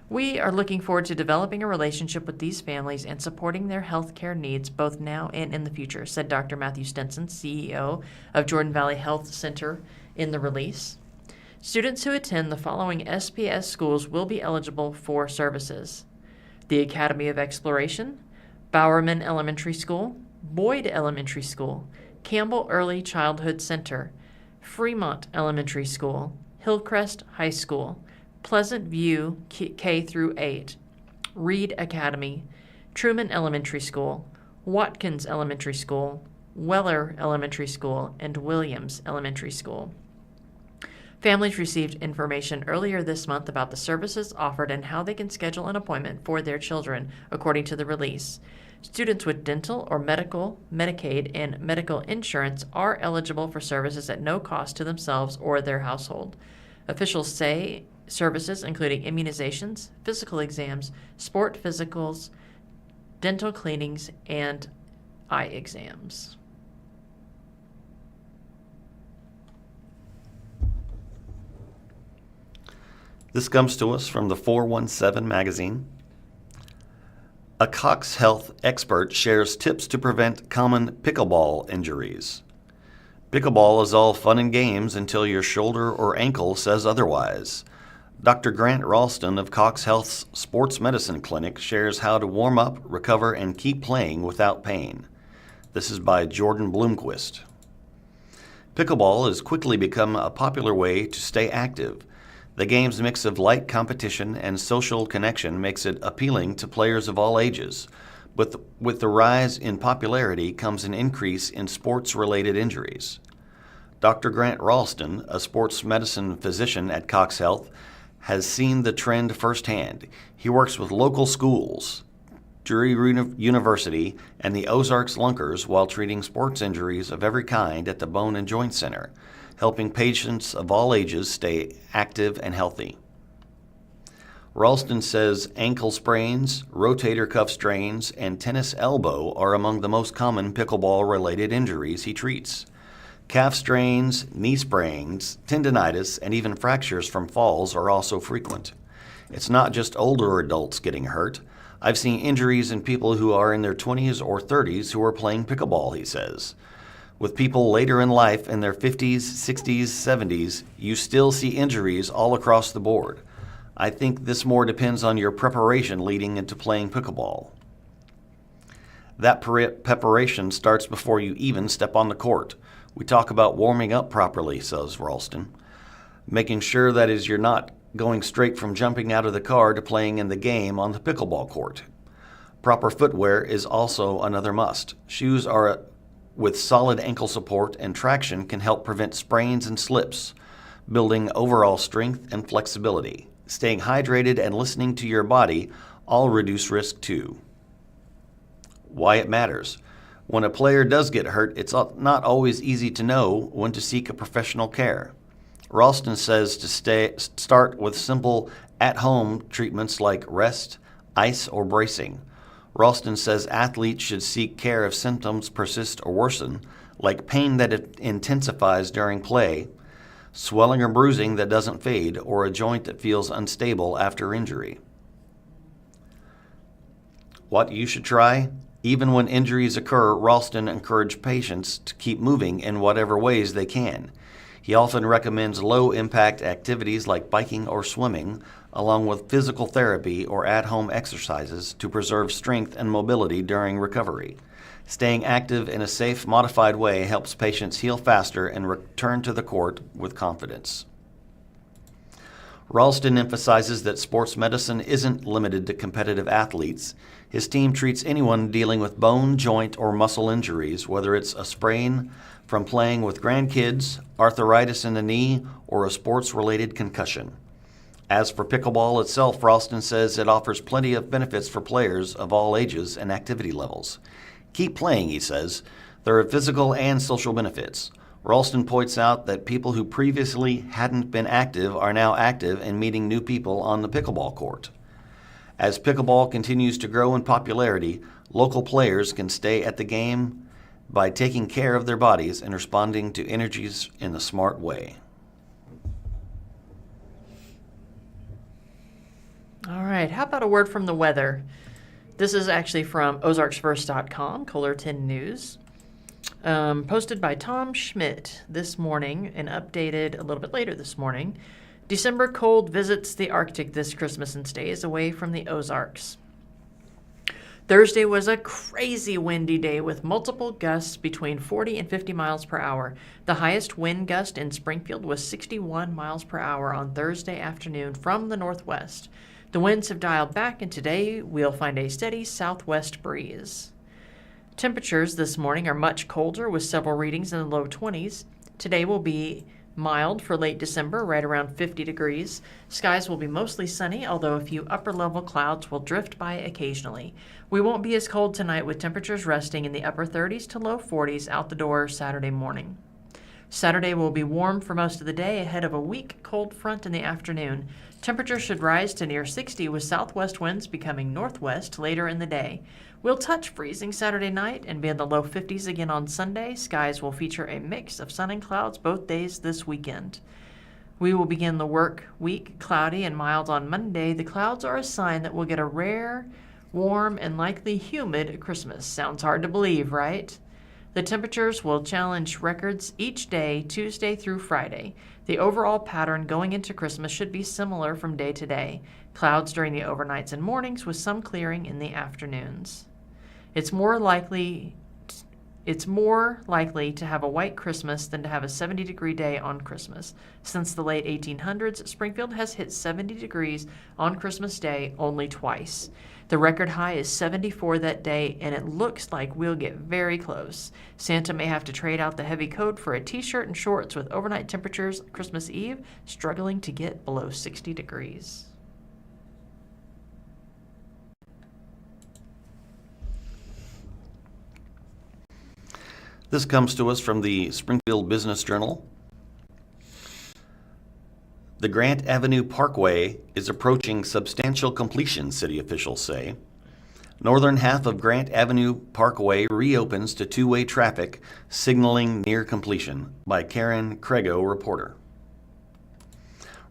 We are looking forward to developing a relationship with these families and supporting their health care needs both now and in the future, said Dr. Matthew Stenson, CEO of Jordan Valley Health Center, in the release. Students who attend the following SPS schools will be eligible for services: the Academy of Exploration, Bowerman Elementary School, Boyd Elementary School, Campbell Early Childhood Center, Fremont Elementary School, Hillcrest High School, Pleasant View K through 8, Reed Academy, Truman Elementary School, Watkins Elementary School, Weller Elementary School, and Williams Elementary School. Families received information earlier this month about the services offered and how they can schedule an appointment for their children, according to the release. Students with dental or medical, Medicaid, and medical insurance are eligible for services at no cost to themselves or their household. Officials say services including immunizations, physical exams, sport physicals, dental cleanings, and eye exams. This comes to us from the 417 magazine. A Cox Health expert shares tips to prevent common pickleball injuries. Pickleball is all fun and games until your shoulder or ankle says otherwise. Dr. Grant Ralston of Cox Health's Sports Medicine Clinic shares how to warm up, recover, and keep playing without pain. This is by Jordan Bloomquist. Pickleball has quickly become a popular way to stay active. The game's mix of light competition and social connection makes it appealing to players of all ages. But with the rise in popularity comes an increase in sports-related injuries. Dr. Grant Ralston, a sports medicine physician at Cox Health, has seen the trend firsthand. He works with local schools, Drury University, and the Ozarks Lunkers while treating sports injuries of every kind at the Bone and Joint Center, helping patients of all ages stay active and healthy. Ralston says ankle sprains, rotator cuff strains, and tennis elbow are among the most common pickleball-related injuries he treats. Calf strains, knee sprains, tendinitis, and even fractures from falls are also frequent. It's not just older adults getting hurt. I've seen injuries in people who are in their 20s or 30s who are playing pickleball, he says. With people later in life in their 50s, 60s, 70s, you still see injuries all across the board. I think this more depends on your preparation leading into playing pickleball. That preparation starts before you even step on the court. We talk about warming up properly, says Ralston. Making sure that is you're not going straight from jumping out of the car to playing in the game on the pickleball court. Proper footwear is also another must. Shoes with solid ankle support and traction can help prevent sprains and slips, building overall strength and flexibility. Staying hydrated and listening to your body all reduce risk too. Why it matters. When a player does get hurt, it's not always easy to know when to seek a professional care. Ralston says to start with simple at-home treatments like rest, ice, or bracing. Ralston says athletes should seek care if symptoms persist or worsen, like pain that intensifies during play, swelling or bruising that doesn't fade, or a joint that feels unstable after injury. What you should try? Even when injuries occur, Ralston encourages patients to keep moving in whatever ways they can. He often recommends low-impact activities like biking or swimming, along with physical therapy or at-home exercises to preserve strength and mobility during recovery. Staying active in a safe, modified way helps patients heal faster and return to the court with confidence. Ralston emphasizes that sports medicine isn't limited to competitive athletes. His team treats anyone dealing with bone, joint, or muscle injuries, whether it's a sprain from playing with grandkids, arthritis in the knee, or a sports-related concussion. As for pickleball itself, Ralston says it offers plenty of benefits for players of all ages and activity levels. Keep playing, he says. There are physical and social benefits. Ralston points out that people who previously hadn't been active are now active and meeting new people on the pickleball court. As pickleball continues to grow in popularity, local players can stay at the game by taking care of their bodies and responding to energies in a smart way. All right. right, how about a word from the weather? This is actually from OzarksFirst.com, Cullerton News. Posted by Tom Schmidt this morning and updated a little bit later this morning. December cold visits the Arctic this Christmas and stays away from the Ozarks. Thursday was a crazy windy day with multiple gusts between 40 and 50 miles per hour. The highest wind gust in Springfield was 61 miles per hour on Thursday afternoon from the northwest. The winds have dialed back, and today we'll find a steady southwest breeze. Temperatures this morning are much colder with several readings in the low 20s. Today will be mild for late December, right around 50 degrees. Skies will be mostly sunny, although a few upper-level clouds will drift by occasionally. We won't be as cold tonight with temperatures resting in the upper 30s to low 40s out the door Saturday morning. Saturday will be warm for most of the day ahead of a weak cold front in the afternoon. Temperatures should rise to near 60 with southwest winds becoming northwest later in the day. We'll touch freezing Saturday night and be in the low 50s again on Sunday. Skies will feature a mix of sun and clouds both days this weekend. We will begin the work week cloudy and mild on Monday. The clouds are a sign that we'll get a rare, warm, and likely humid Christmas. Sounds hard to believe, right? The temperatures will challenge records each day, Tuesday through Friday. The overall pattern going into Christmas should be similar from day to day. Clouds during the overnights and mornings with some clearing in the afternoons. It's more likely to have a white Christmas than to have a 70-degree day on Christmas. Since the late 1800s, Springfield has hit 70 degrees on Christmas Day only twice. The record high is 74 that day, and it looks like we'll get very close. Santa may have to trade out the heavy coat for a t-shirt and shorts with overnight temperatures Christmas Eve struggling to get below 60 degrees. This comes to us from the Springfield Business Journal. The Grant Avenue Parkway is approaching substantial completion, city officials say. Northern half of Grant Avenue Parkway reopens to two-way traffic, signaling near completion, by Karen Crego, reporter.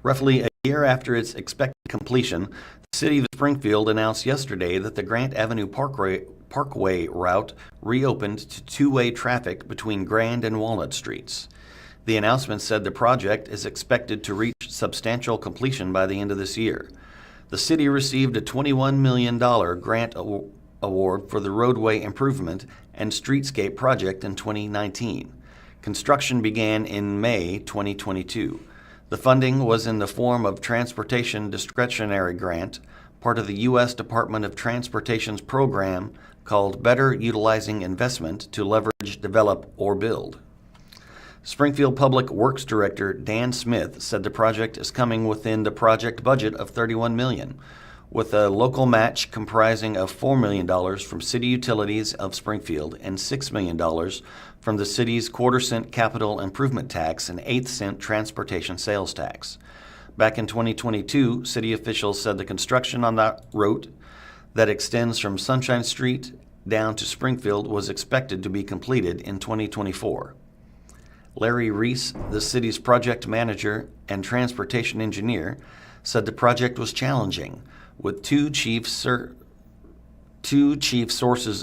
Roughly a year after its expected completion, the city of Springfield announced yesterday that the Grant Avenue Parkway route reopened to two-way traffic between Grand and Walnut Streets. The announcement said the project is expected to reach substantial completion by the end of this year. The city received a $21 million grant award for the roadway improvement and streetscape project in 2019. Construction began in May 2022. The funding was in the form of Transportation Discretionary Grant, part of the U.S. Department of Transportation's program called Better Utilizing Investment to Leverage, Develop, or Build. Springfield Public Works Director Dan Smith said the project is coming within the project budget of $31 million, with a local match comprising of $4 million from City Utilities of Springfield and $6 million from the city's quarter-cent capital improvement tax and 8-cent transportation sales tax. Back in 2022, city officials said the construction on that route that extends from Sunshine Street down to Springfield was expected to be completed in 2024. Larry Reese, the city's project manager and transportation engineer, said the project was challenging, with two chief sources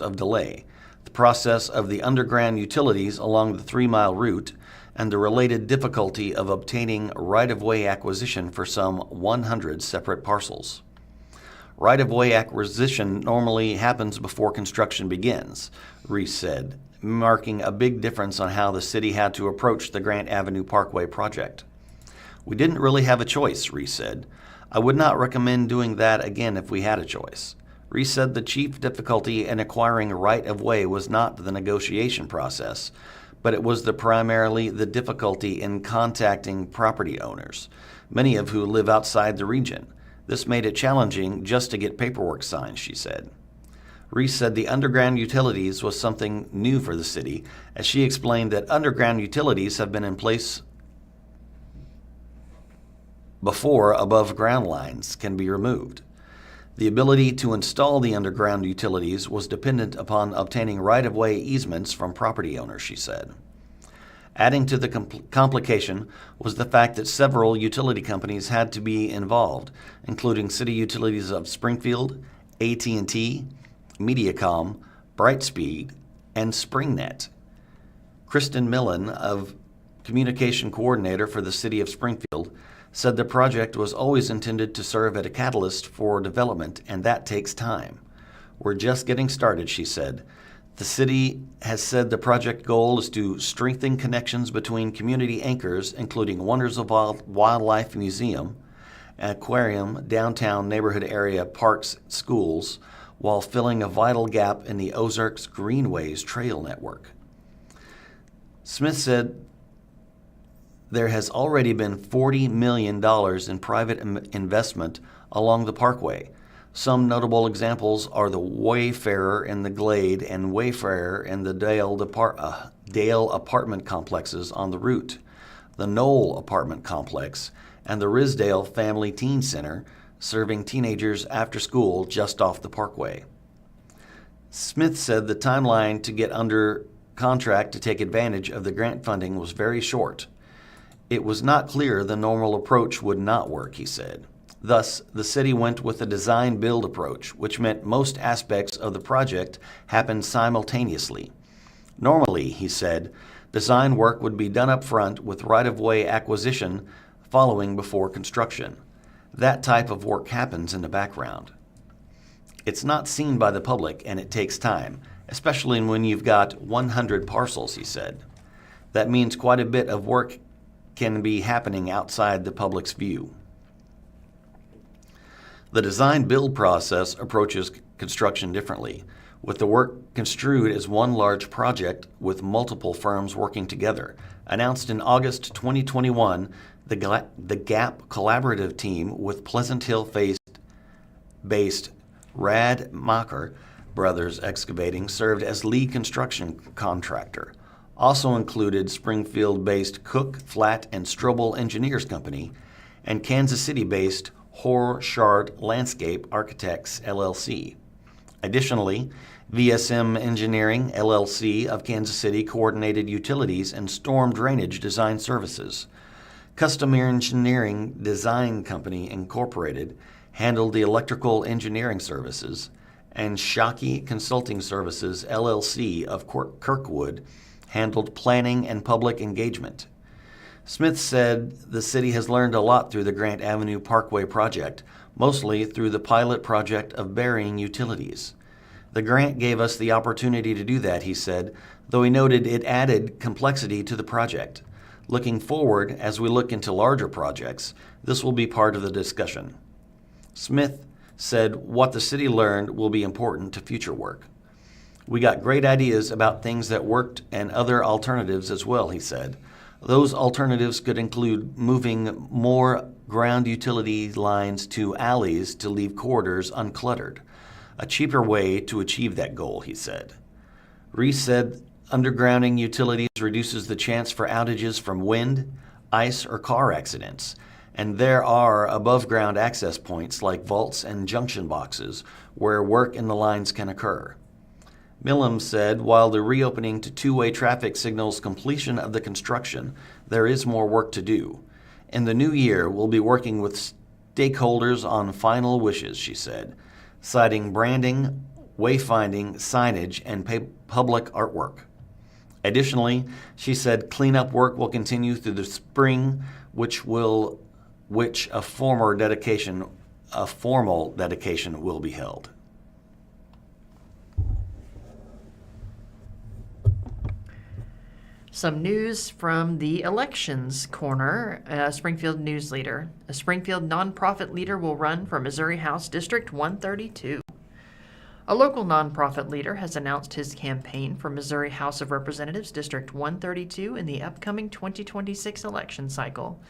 of delay: the process of the underground utilities along the 3-mile route and the related difficulty of obtaining right-of-way acquisition for some 100 separate parcels. Right-of-way acquisition normally happens before construction begins, Reese said, marking a big difference on how the city had to approach the Grant Avenue Parkway project. "We didn't really have a choice," Reese said. "I would not recommend doing that again if we had a choice." Reese said the chief difficulty in acquiring right-of-way was not the negotiation process, but it was primarily the difficulty in contacting property owners, many of who live outside the region. This made it challenging just to get paperwork signed, she said. Reese said the underground utilities was something new for the city, as she explained that underground utilities have been in place before above-ground lines can be removed. The ability to install the underground utilities was dependent upon obtaining right-of-way easements from property owners, she said. Adding to the complication was the fact that several utility companies had to be involved, including city utilities of Springfield, AT&T, Mediacom, Brightspeed, and SpringNet. Kristen Millen, of Communication Coordinator for the City of Springfield, said the project was always intended to serve as a catalyst for development, and that takes time. We're just getting started, she said. The city has said the project goal is to strengthen connections between community anchors, including Wonders of Wildlife Museum, aquarium, downtown neighborhood area, parks, schools, while filling a vital gap in the Ozarks Greenways Trail Network. Smith said there has already been $40 million in private investment along the parkway. Some notable examples are the Wayfarer in the Glade and Wayfarer in the Dale apartment complexes on the route, the Knoll apartment complex, and the Risdale Family Teen Center, serving teenagers after school just off the parkway. Smith said the timeline to get under contract to take advantage of the grant funding was very short. It was not clear the normal approach would not work, he said. Thus, the city went with a design-build approach, which meant most aspects of the project happened simultaneously. Normally, he said, design work would be done up front with right-of-way acquisition following before construction. That type of work happens in the background. It's not seen by the public, and it takes time, especially when you've got 100 parcels, he said. That means quite a bit of work can be happening outside the public's view. The design-build process approaches construction differently, with the work construed as one large project with multiple firms working together. Announced in August 2021, the GAP collaborative team with Pleasant Hill-based Radmacher Brothers Excavating served as lead construction contractor. Also included Springfield-based Cook, Flatt, and Strobel Engineers Company and Kansas City-based Hoare-Shard Landscape Architects, LLC. Additionally, VSM Engineering, LLC of Kansas City coordinated utilities and storm drainage design services. Custom Engineering Design Company, Incorporated, handled the electrical engineering services, and Shockey Consulting Services, LLC of Kirkwood, handled planning and public engagement. Smith said the city has learned a lot through the Grant Avenue Parkway project, mostly through the pilot project of burying utilities. The grant gave us the opportunity to do that, he said, though he noted it added complexity to the project. Looking forward, as we look into larger projects, this will be part of the discussion. Smith said what the city learned will be important to future work. We got great ideas about things that worked and other alternatives as well, he said. Those alternatives could include moving more ground utility lines to alleys to leave corridors uncluttered. A cheaper way to achieve that goal, he said. Reese said undergrounding utilities reduces the chance for outages from wind, ice, or car accidents, and there are above-ground access points like vaults and junction boxes where work in the lines can occur. Millam said while the reopening to two-way traffic signals completion of the construction, there is more work to do. In the new year, we'll be working with stakeholders on final wishes, she said, citing branding, wayfinding, signage, and public artwork. Additionally, she said cleanup work will continue through the spring, which a formal dedication will be held. Some news from the elections corner, Springfield News-Leader. A Springfield nonprofit leader will run for Missouri House District 132. A local nonprofit leader has announced his campaign for Missouri House of Representatives District 132 in the upcoming 2026 election cycle.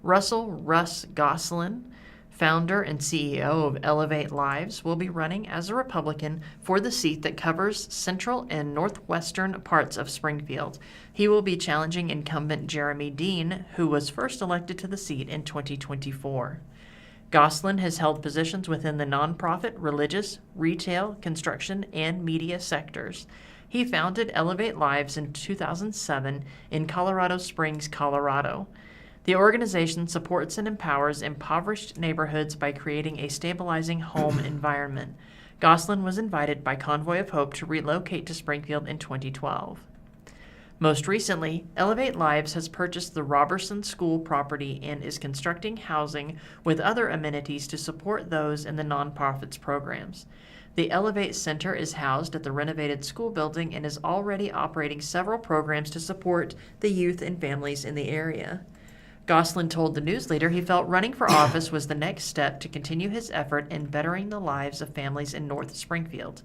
Russ Gosselin, founder and CEO of Elevate Lives, will be running as a Republican for the seat that covers central and northwestern parts of Springfield. He will be challenging incumbent Jeremy Dean, who was first elected to the seat in 2024. Gosselin has held positions within the nonprofit, religious, retail, construction, and media sectors. He founded Elevate Lives in 2007 in Colorado Springs, Colorado. The organization supports and empowers impoverished neighborhoods by creating a stabilizing home environment. Gosselin was invited by Convoy of Hope to relocate to Springfield in 2012. Most recently, Elevate Lives has purchased the Robertson School property and is constructing housing with other amenities to support those in the nonprofits programs. The Elevate Center is housed at the renovated school building and is already operating several programs to support the youth and families in the area. Gosselin told the News-Leader he felt running for office was the next step to continue his effort in bettering the lives of families in North Springfield.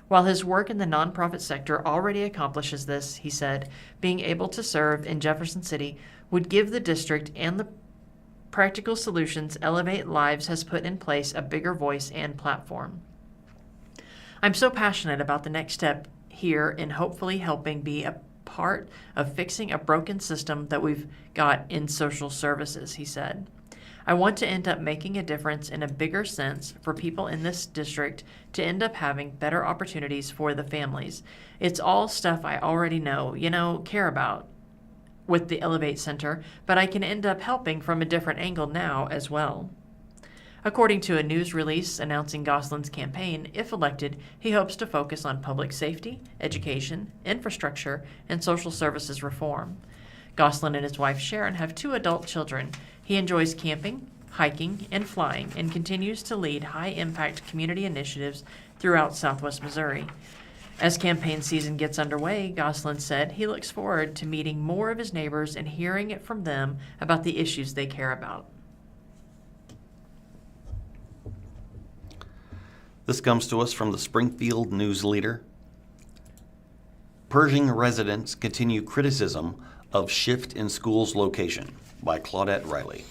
While his work in the nonprofit sector already accomplishes this, he said, being able to serve in Jefferson City would give the district and the practical solutions Elevate Lives has put in place a bigger voice and platform. I'm so passionate about the next step here in hopefully helping be a part of fixing a broken system that we've got in social services, he said. I want to end up making a difference in a bigger sense for people in this district to end up having better opportunities for the families. It's all stuff I already know, care about with the Elevate Center, but I can end up helping from a different angle now as well. According to a news release announcing Gosselin's campaign, if elected, he hopes to focus on public safety, education, infrastructure, and social services reform. Gosselin and his wife Sharon have 2 adult children. He enjoys camping, hiking, and flying, and continues to lead high-impact community initiatives throughout Southwest Missouri. As campaign season gets underway, Gosselin said he looks forward to meeting more of his neighbors and hearing it from them about the issues they care about. This comes to us from the Springfield News-Leader. Pershing residents continue criticism of shift in school's location, by Claudette Riley.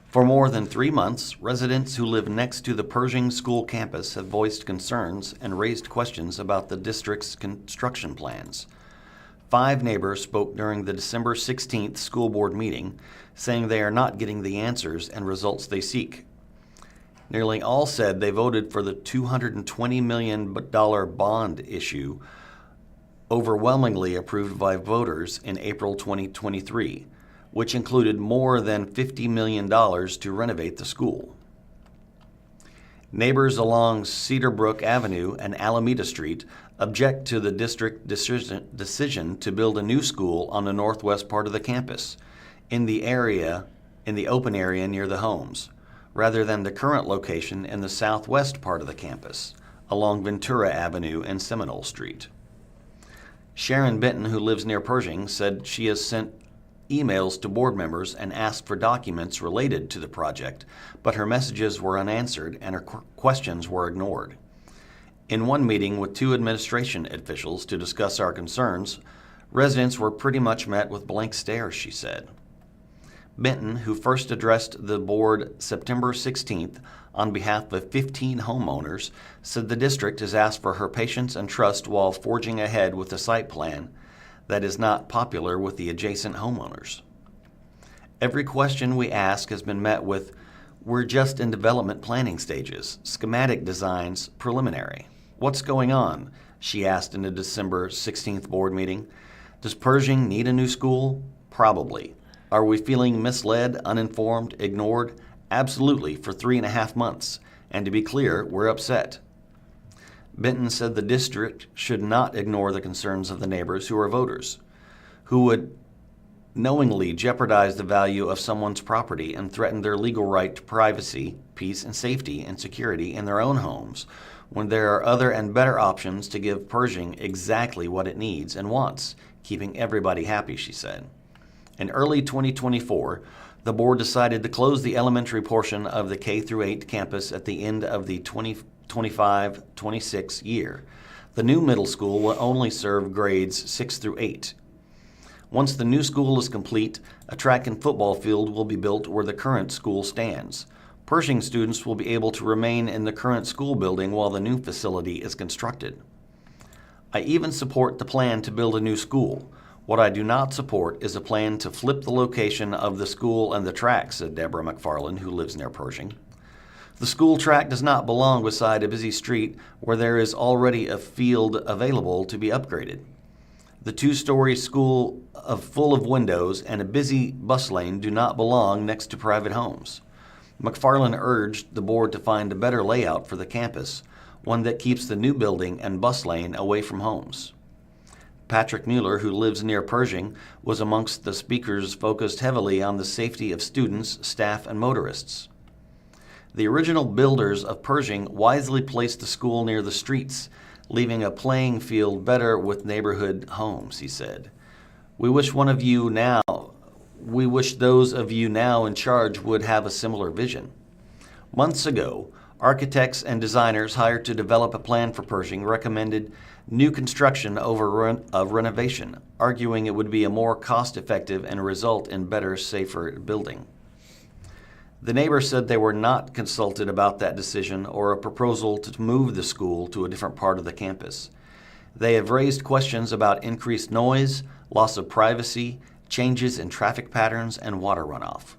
For more than 3 months, residents who live next to the Pershing School campus have voiced concerns and raised questions about the district's construction plans. 5 neighbors spoke during the December 16th school board meeting, saying they are not getting the answers and results they seek. Nearly all said they voted for the $220 million bond issue, overwhelmingly approved by voters in April 2023, which included more than $50 million to renovate the school. Neighbors along Cedar Brook Avenue and Alameda Street object to the district decision to build a new school on the northwest part of the campus, in the open area near the homes, rather than the current location in the southwest part of the campus, along Ventura Avenue and Seminole Street. Sharon Benton, who lives near Pershing, said she has sent emails to board members and asked for documents related to the project, but her messages were unanswered and her questions were ignored. In one meeting with 2 administration officials to discuss our concerns, residents were pretty much met with blank stares, she said. Benton, who first addressed the board September 16th on behalf of 15 homeowners, said the district has asked for her patience and trust while forging ahead with a site plan that is not popular with the adjacent homeowners. Every question we ask has been met with, "We're just in development planning stages, schematic designs preliminary. What's going on?" she asked in the December 16th board meeting. "Does Pershing need a new school? Probably. Are we feeling misled, uninformed, ignored? Absolutely, for 3.5 months. And to be clear, we're upset." Benton said the district should not ignore the concerns of the neighbors who are voters, who would knowingly jeopardize the value of someone's property and threaten their legal right to privacy, peace, and safety and security in their own homes, when there are other and better options to give Pershing exactly what it needs and wants, keeping everybody happy, she said. In early 2024, the board decided to close the elementary portion of the K-8 campus at the end of the 2025-26 year. The new middle school will only serve grades 6 through 8. Once the new school is complete, a track and football field will be built where the current school stands. Pershing students will be able to remain in the current school building while the new facility is constructed. I even support the plan to build a new school. What I do not support is a plan to flip the location of the school and the track, said Deborah McFarland, who lives near Pershing. The school track does not belong beside a busy street where there is already a field available to be upgraded. The two-story school full of windows and a busy bus lane do not belong next to private homes. McFarland urged the board to find a better layout for the campus, one that keeps the new building and bus lane away from homes. Patrick Mueller, who lives near Pershing, was amongst the speakers focused heavily on the safety of students, staff, and motorists. The original builders of Pershing wisely placed the school near the streets, leaving a playing field better with neighborhood homes, he said. We wish those of you now in charge would have a similar vision. Months ago, architects and designers hired to develop a plan for Pershing recommended new construction over renovation, arguing it would be a more cost-effective and result in better, safer building. The neighbors said they were not consulted about that decision or a proposal to move the school to a different part of the campus. They have raised questions about increased noise, loss of privacy, changes in traffic patterns, and water runoff.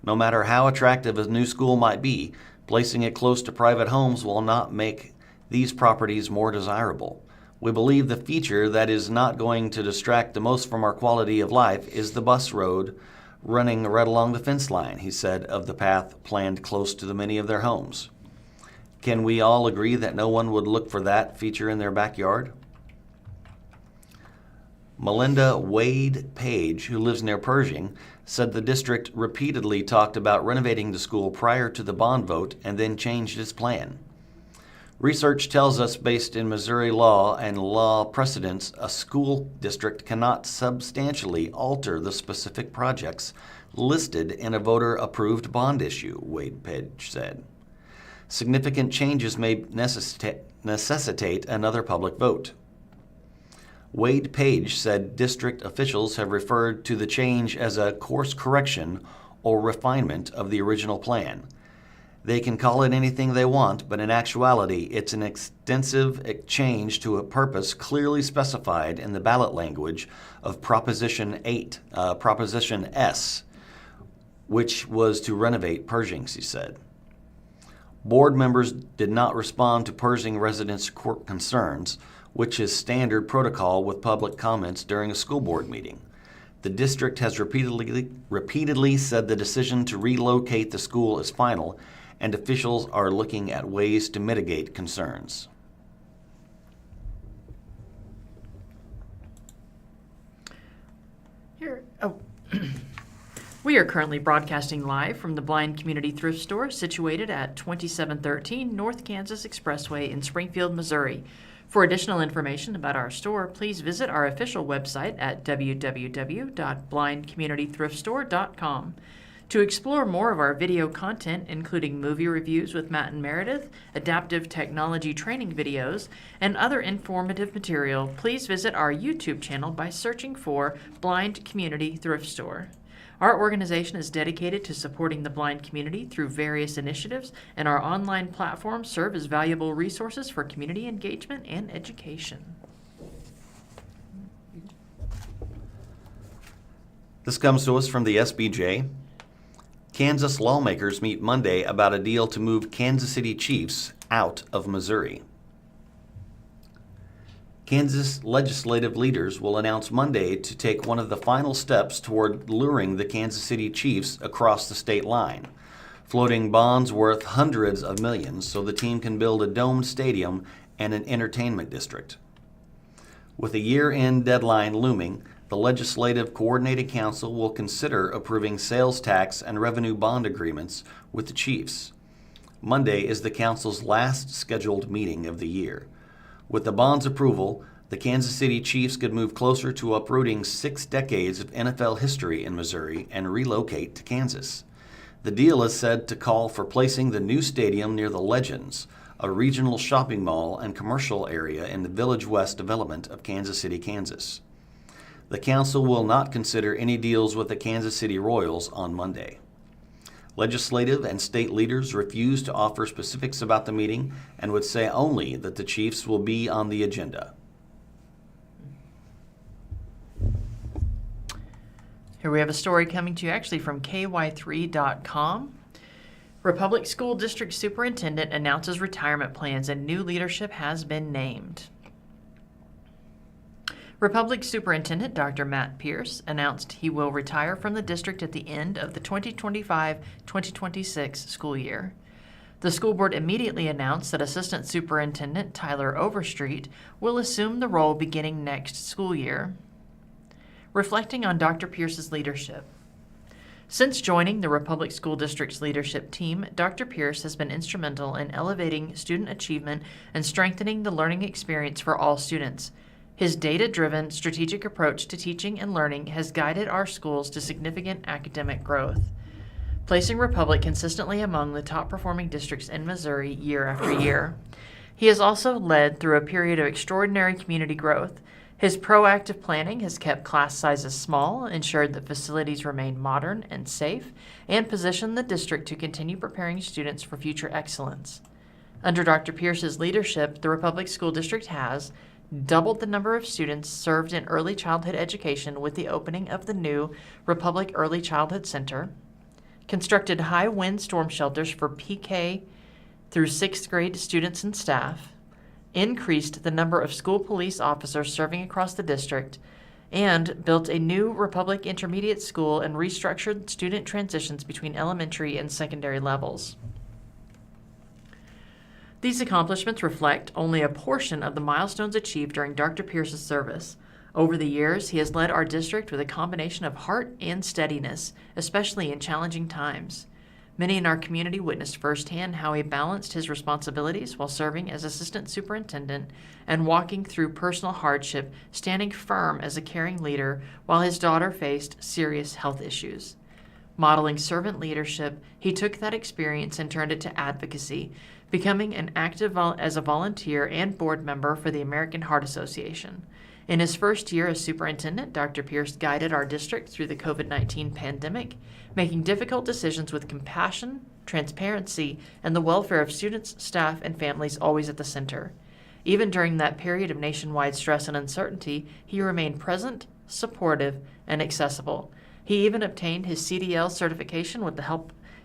No matter how attractive a new school might be, placing it close to private homes will not make these properties more desirable. We believe the feature that is not going to distract the most from our quality of life is the bus road running right along the fence line, he said of the path planned close to many of their homes. Can we all agree that no one would look for that feature in their backyard? Melinda Wade Page, who lives near Pershing, said the district repeatedly talked about renovating the school prior to the bond vote and then changed its plan. Research tells us, based in Missouri law and law precedents, a school district cannot substantially alter the specific projects listed in a voter-approved bond issue, Wade Page said. Significant changes may necessitate another public vote. Wade Page said district officials have referred to the change as a course correction or refinement of the original plan. They can call it anything they want, but in actuality, it's an extensive change to a purpose clearly specified in the ballot language of Proposition S, which was to renovate Pershing, he said. Board members did not respond to Pershing residents' court concerns, which is standard protocol with public comments during a school board meeting. The district has repeatedly said the decision to relocate the school is final, and officials are looking at ways to mitigate concerns. We are currently broadcasting live from the Blind Community Thrift Store situated at 2713 North Kansas Expressway in Springfield, Missouri. For additional information about our store, please visit our official website at www.blindcommunitythriftstore.com. To explore more of our video content, including movie reviews with Matt and Meredith, adaptive technology training videos, and other informative material, please visit our YouTube channel by searching for Blind Community Thrift Store. Our organization is dedicated to supporting the blind community through various initiatives, and our online platforms serve as valuable resources for community engagement and education. This comes to us from the SBJ. Kansas lawmakers meet Monday about a deal to move Kansas City Chiefs out of Missouri. Kansas legislative leaders will announce Monday to take one of the final steps toward luring the Kansas City Chiefs across the state line, floating bonds worth hundreds of millions so the team can build a domed stadium and an entertainment district. With a year-end deadline looming, the Legislative Coordinating Council will consider approving sales tax and revenue bond agreements with the Chiefs. Monday is the council's last scheduled meeting of the year. With the bond's approval, the Kansas City Chiefs could move closer to uprooting 6 decades of NFL history in Missouri and relocate to Kansas. The deal is said to call for placing the new stadium near the Legends, a regional shopping mall and commercial area in the Village West development of Kansas City, Kansas. The council will not consider any deals with the Kansas City Royals on Monday. Legislative and state leaders refused to offer specifics about the meeting and would say only that the Chiefs will be on the agenda. Here we have a story coming to you actually from ky3.com. Republic School District Superintendent announces retirement plans and new leadership has been named. Republic Superintendent Dr. Matt Pierce announced he will retire from the district at the end of the 2025-2026 school year. The school board immediately announced that Assistant Superintendent Tyler Overstreet will assume the role beginning next school year. Reflecting on Dr. Pierce's leadership. Since joining the Republic School District's leadership team, Dr. Pierce has been instrumental in elevating student achievement and strengthening the learning experience for all students. His data-driven, strategic approach to teaching and learning has guided our schools to significant academic growth, placing Republic consistently among the top-performing districts in Missouri year after year. He has also led through a period of extraordinary community growth. His proactive planning has kept class sizes small, ensured that facilities remain modern and safe, and positioned the district to continue preparing students for future excellence. Under Dr. Pierce's leadership, the Republic School District has doubled the number of students served in early childhood education with the opening of the new Republic Early Childhood Center, constructed high wind storm shelters for PK through 6th grade students and staff, increased the number of school police officers serving across the district, and built a new Republic Intermediate School and restructured student transitions between elementary and secondary levels. These accomplishments reflect only a portion of the milestones achieved during Dr. Pierce's service. Over the years, he has led our district with a combination of heart and steadiness, especially in challenging times. Many in our community witnessed firsthand how he balanced his responsibilities while serving as assistant superintendent and walking through personal hardship, standing firm as a caring leader while his daughter faced serious health issues. Modeling servant leadership, he took that experience and turned it to advocacy, becoming an active as a volunteer and board member for the American Heart Association. In his first year as superintendent, Dr. Pierce guided our district through the COVID-19 pandemic, making difficult decisions with compassion, transparency, and the welfare of students, staff, and families always at the center. Even during that period of nationwide stress and uncertainty, he remained present, supportive, and accessible. He even obtained his CDL certification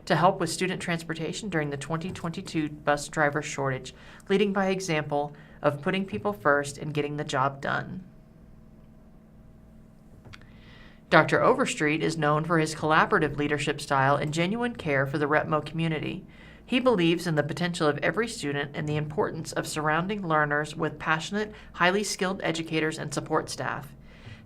to help with student transportation during the 2022 bus driver shortage, leading by example of putting people first and getting the job done. Dr. Overstreet is known for his collaborative leadership style and genuine care for the REPMO community. He believes in the potential of every student and the importance of surrounding learners with passionate, highly skilled educators and support staff.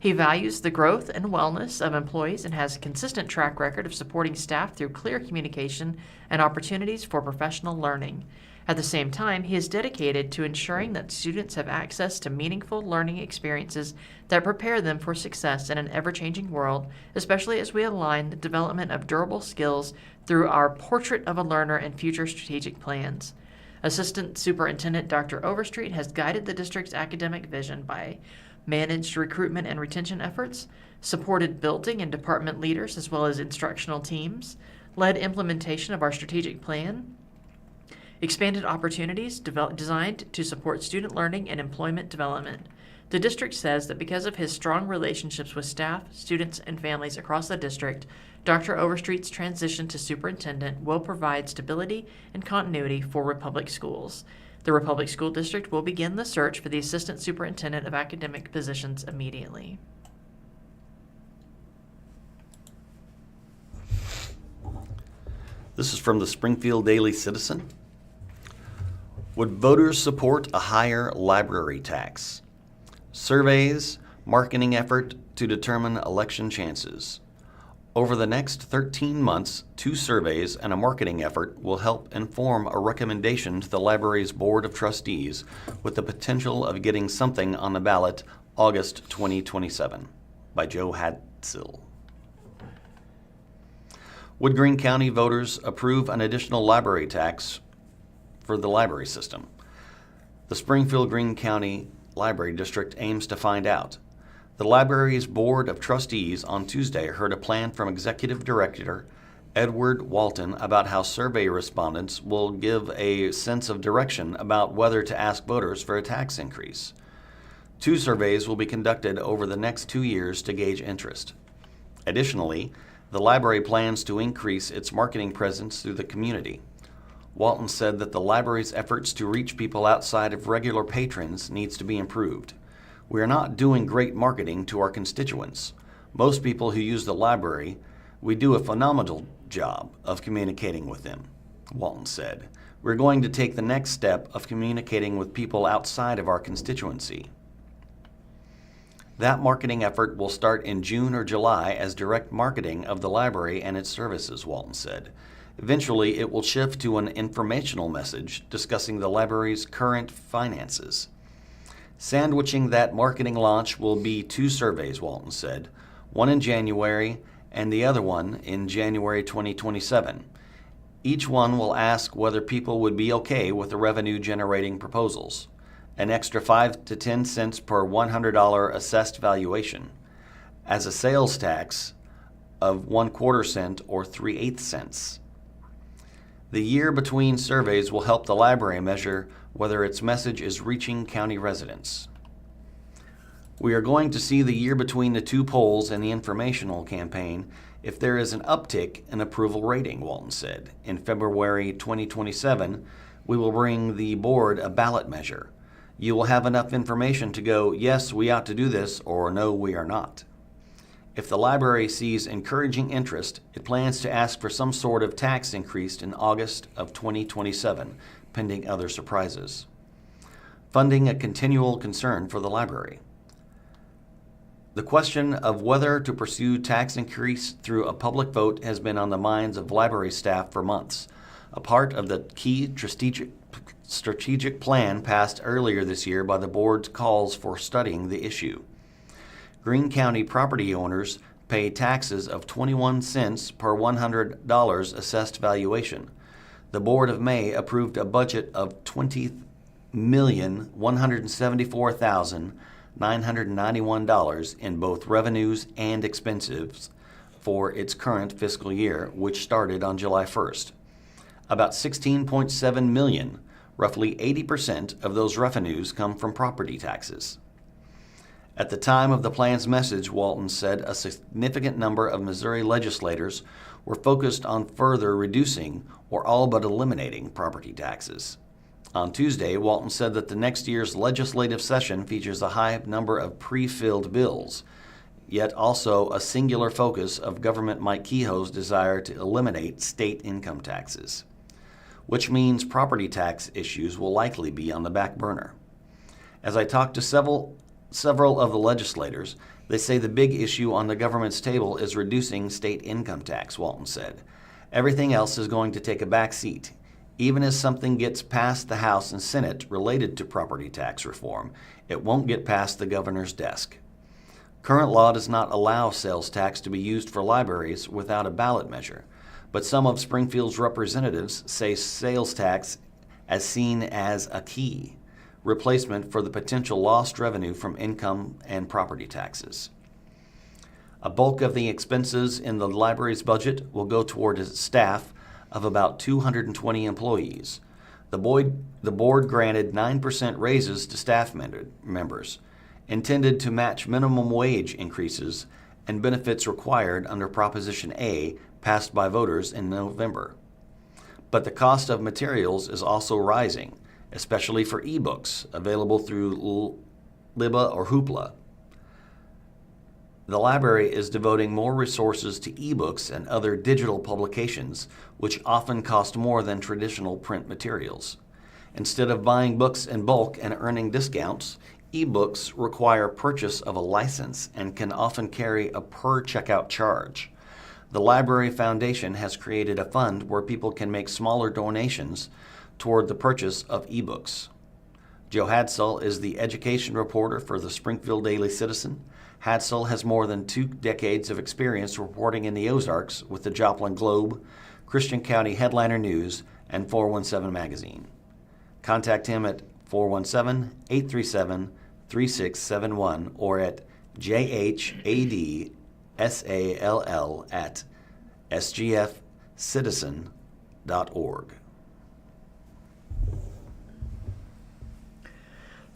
He values the growth and wellness of employees and has a consistent track record of supporting staff through clear communication and opportunities for professional learning. At the same time, he is dedicated to ensuring that students have access to meaningful learning experiences that prepare them for success in an ever-changing world, especially as we align the development of durable skills through our Portrait of a Learner and future strategic plans. Assistant Superintendent Dr. Overstreet has guided the district's academic vision by managed recruitment and retention efforts, supported building and department leaders as well as instructional teams, led implementation of our strategic plan, expanded opportunities designed to support student learning and employment development. The district says that because of his strong relationships with staff, students, and families across the district, Dr. Overstreet's transition to superintendent will provide stability and continuity for Republic schools. The Republic School District will begin the search for the Assistant Superintendent of Academic positions immediately. This is from the Springfield Daily Citizen. Would voters support a higher library tax? Surveys, marketing effort to determine election chances. Over the next 13 months, 2 surveys and a marketing effort will help inform a recommendation to the library's Board of Trustees with the potential of getting something on the ballot August 2027. By Joe Hadsill. Would Greene County voters approve an additional library tax for the library system? The Springfield Greene County Library District aims to find out. The library's Board of Trustees on Tuesday heard a plan from Executive Director Edward Walton about how survey respondents will give a sense of direction about whether to ask voters for a tax increase. 2 surveys will be conducted over the next 2 years to gauge interest. Additionally, The library plans to increase its marketing presence through the community. Walton said that the library's efforts to reach people outside of regular patrons needs to be improved. We are not doing great marketing to our constituents. Most people who use the library, we do a phenomenal job of communicating with them, Walton said. We're going to take the next step of communicating with people outside of our constituency. That marketing effort will start in June or July as direct marketing of the library and its services, Walton said. Eventually, it will shift to an informational message discussing the library's current finances. Sandwiching that marketing launch will be 2 surveys, Walton said, one in January and the other one in January 2027. Each one will ask whether people would be okay with the revenue-generating proposals, an extra 5 to 10 cents per $100 assessed valuation, as a sales tax of 1/4 cent or 3/8 cents. The year between surveys will help the library measure whether its message is reaching county residents. We are going to see the year between the 2 polls and the informational campaign if there is an uptick in approval rating, Walton said. In February 2027, we will bring the board a ballot measure. You will have enough information to go, yes, we ought to do this, or no, we are not. If the library sees encouraging interest, it plans to ask for some sort of tax increase in August of 2027, pending other surprises. Funding a continual concern for the library. The question of whether to pursue tax increase through a public vote has been on the minds of library staff for months. A part of the key strategic plan passed earlier this year by the board calls for studying the issue. Greene County property owners pay taxes of 21 cents per $100 assessed valuation. The Board of May approved a budget of $20,174,991 in both revenues and expenses for its current fiscal year, which started on July 1st. About $16.7 million, roughly 80% of those revenues, come from property taxes. At the time of the plan's message, Walton said a significant number of Missouri legislators were focused on further reducing or all but eliminating property taxes. On Tuesday, Walton said that the next year's legislative session features a high number of pre-filled bills, yet also a singular focus of Governor Mike Kehoe's desire to eliminate state income taxes, which means property tax issues will likely be on the back burner. As I talked to several of the legislators, they say the big issue on the government's table is reducing state income tax, Walton said. Everything else is going to take a back seat. Even as something gets past the House and Senate related to property tax reform, it won't get past the governor's desk. Current law does not allow sales tax to be used for libraries without a ballot measure, but some of Springfield's representatives say sales tax as seen as a key replacement for the potential lost revenue from income and property taxes. A bulk of the expenses in the library's budget will go toward its staff of about 220 employees. The board granted 9% raises to staff members, intended to match minimum wage increases and benefits required under Proposition A passed by voters in November. But the cost of materials is also rising, especially for ebooks available through Libba or Hoopla. The library is devoting more resources to ebooks and other digital publications, which often cost more than traditional print materials. Instead of buying books in bulk and earning discounts, ebooks require purchase of a license and can often carry a per checkout charge. The Library Foundation has created a fund where people can make smaller donations toward the purchase of ebooks. Joe Hadsell is the education reporter for the Springfield Daily Citizen. Hadsell has more than 2 decades of experience reporting in the Ozarks with the Joplin Globe, Christian County Headliner News, and 417 Magazine. Contact him at 417-837-3671 or at jhadsall@sgfcitizen.org.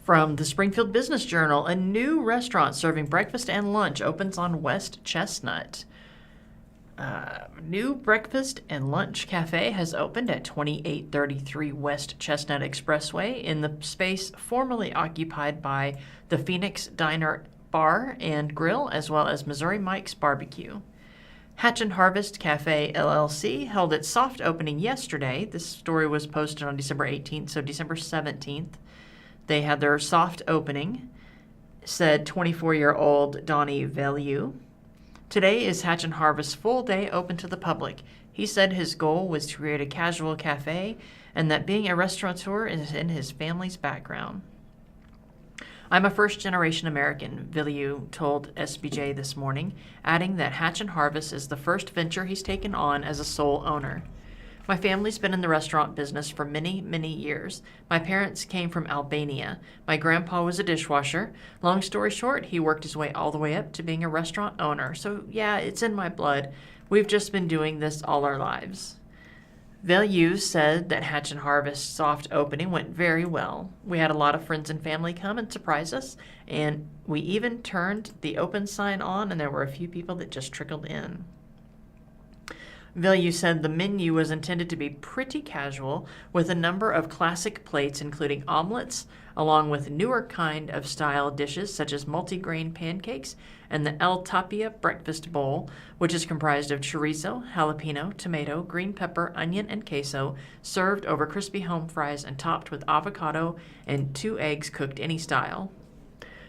From the Springfield Business Journal, a new restaurant serving breakfast and lunch opens on West Chestnut. New breakfast and lunch cafe has opened at 2833 West Chestnut Expressway in the space formerly occupied by the Phoenix Diner Bar and Grill, as well as Missouri Mike's Barbecue. Hatch and Harvest Cafe LLC held its soft opening yesterday. This story was posted on December 18th, so December 17th. They had their soft opening, said 24-year-old Donnie Value. Today is Hatch and Harvest's full day open to the public. He said his goal was to create a casual cafe and that being a restaurateur is in his family's background. I'm a first-generation American, Value told SBJ this morning, adding that Hatch and Harvest is the first venture he's taken on as a sole owner. My family's been in the restaurant business for many, many years. My parents came from Albania. My grandpa was a dishwasher. Long story short, he worked his way all the way up to being a restaurant owner. So yeah, it's in my blood. We've just been doing this all our lives. Value said that Hatch and Harvest's soft opening went very well. We had a lot of friends and family come and surprise us, and we even turned the open sign on, and there were a few people that just trickled in. Value said the menu was intended to be pretty casual, with a number of classic plates including omelets, along with newer kind of style dishes such as multigrain pancakes and the El Tapia breakfast bowl, which is comprised of chorizo, jalapeno, tomato, green pepper, onion, and queso, served over crispy home fries and topped with avocado and 2 eggs cooked any style.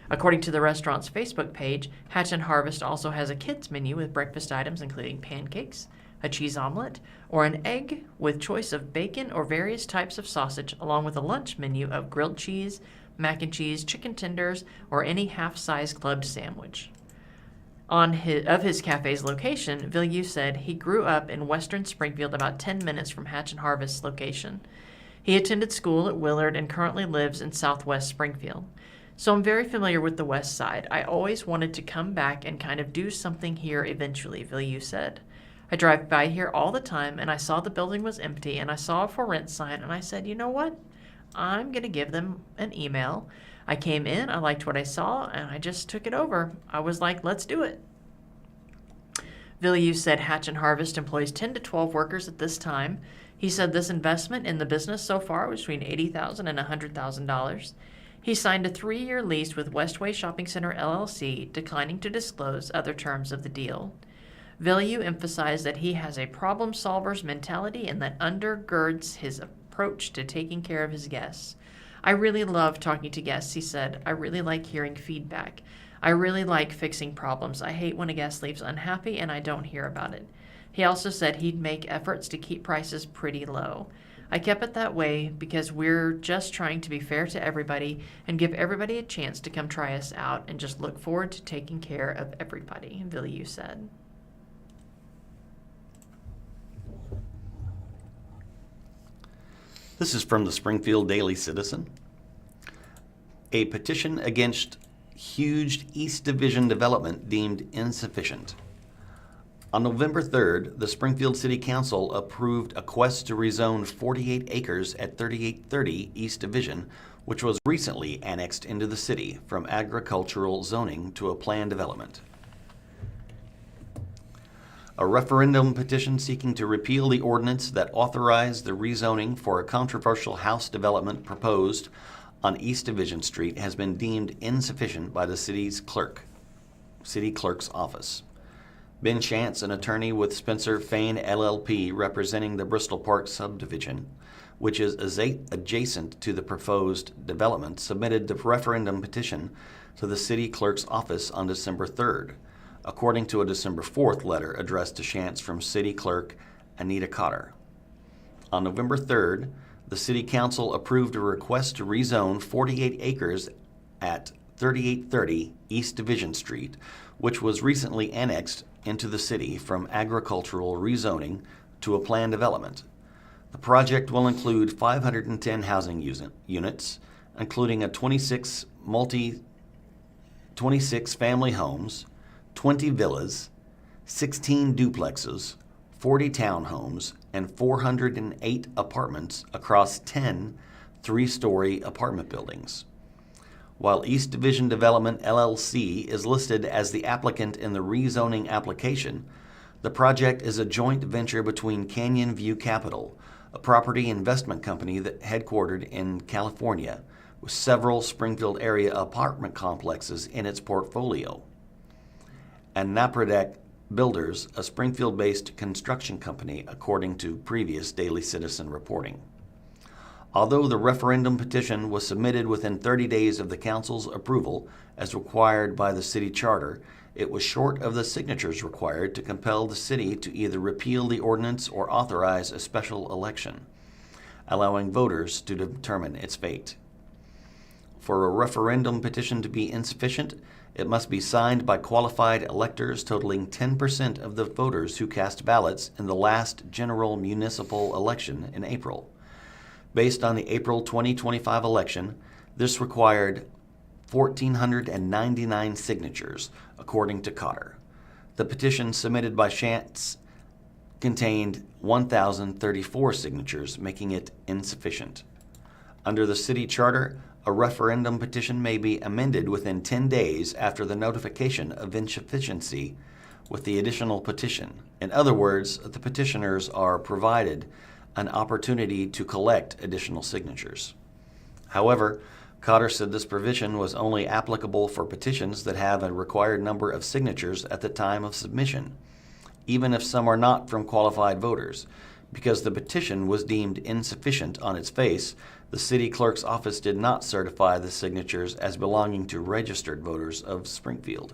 According to the restaurant's Facebook page, Hatch and Harvest also has a kids menu with breakfast items including pancakes, a cheese omelet, or an egg with choice of bacon or various types of sausage, along with a lunch menu of grilled cheese, mac and cheese, chicken tenders, or any half-size clubbed sandwich. Of his cafe's location, Value said he grew up in western Springfield about 10 minutes from Hatch and Harvest's location. He attended school at Willard and currently lives in southwest Springfield. So I'm very familiar with the west side. I always wanted to come back and kind of do something here eventually, Value said. I drive by here all the time, and I saw the building was empty, and I saw a for rent sign, and I said, you know what? I'm going to give them an email. I came in, I liked what I saw, and I just took it over. I was like, let's do it. Value said Hatch and Harvest employs 10 to 12 workers at this time. He said this investment in the business so far was between $80,000 and $100,000. He signed a 3-year lease with Westway Shopping Center LLC, declining to disclose other terms of the deal. Value emphasized that he has a problem solver's mentality and that undergirds his approach to taking care of his guests. I really love talking to guests, he said. I really like hearing feedback. I really like fixing problems. I hate when a guest leaves unhappy and I don't hear about it. He also said he'd make efforts to keep prices pretty low. I kept it that way because we're just trying to be fair to everybody and give everybody a chance to come try us out and just look forward to taking care of everybody, Value said. This is from the Springfield Daily Citizen. A petition against huge East Division development deemed insufficient. On November 3rd, the Springfield City Council approved a quest to rezone 48 acres at 3830 East Division, which was recently annexed into the city from agricultural zoning to a planned development. A referendum petition seeking to repeal the ordinance that authorized the rezoning for a controversial house development proposed on East Division Street has been deemed insufficient by the city clerk's office. Ben Chance, an attorney with Spencer Fain LLP representing the Bristol Park subdivision, which is adjacent to the proposed development, submitted the referendum petition to the city clerk's office on December 3rd. According to a December 4th letter addressed to Chance from City Clerk Anita Cotter. On November 3rd, the City Council approved a request to rezone 48 acres at 3830 East Division Street, which was recently annexed into the city from agricultural rezoning to a planned development. The project will include 510 housing units, including a 26 family homes, 20 villas, 16 duplexes, 40 townhomes, and 408 apartments across 10 three-story apartment buildings. While East Division Development LLC is listed as the applicant in the rezoning application, The project is a joint venture between Canyon View Capital, a property investment company that headquartered in California, with several Springfield area apartment complexes in its portfolio, and Napradec Builders, a Springfield-based construction company, according to previous Daily Citizen reporting. Although the referendum petition was submitted within 30 days of the council's approval, as required by the city charter, it was short of the signatures required to compel the city to either repeal the ordinance or authorize a special election, allowing voters to determine its fate. For a referendum petition to be insufficient, it must be signed by qualified electors totaling 10% of the voters who cast ballots in the last general municipal election in April. Based on the April 2025 election, this required 1,499 signatures, according to Cotter. The petition submitted by Chance contained 1,034 signatures, making it insufficient. Under the city charter, a referendum petition may be amended within 10 days after the notification of insufficiency with the additional petition. In other words, the petitioners are provided an opportunity to collect additional signatures. However, Cotter said this provision was only applicable for petitions that have a required number of signatures at the time of submission, even if some are not from qualified voters. Because the petition was deemed insufficient on its face, the city clerk's office did not certify the signatures as belonging to registered voters of Springfield.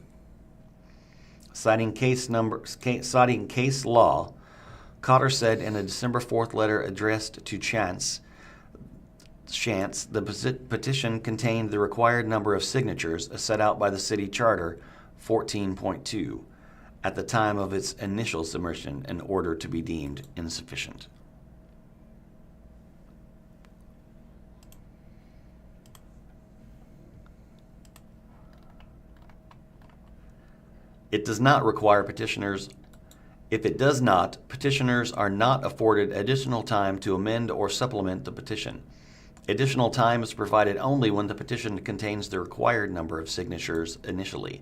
Citing case law, Cotter said in a December 4th letter addressed to Chance, the petition contained the required number of signatures as set out by the city charter 14.2 at the time of its initial submission in order to be deemed insufficient. It does not require petitioners. If it does not, petitioners are not afforded additional time to amend or supplement the petition. Additional time is provided only when the petition contains the required number of signatures initially,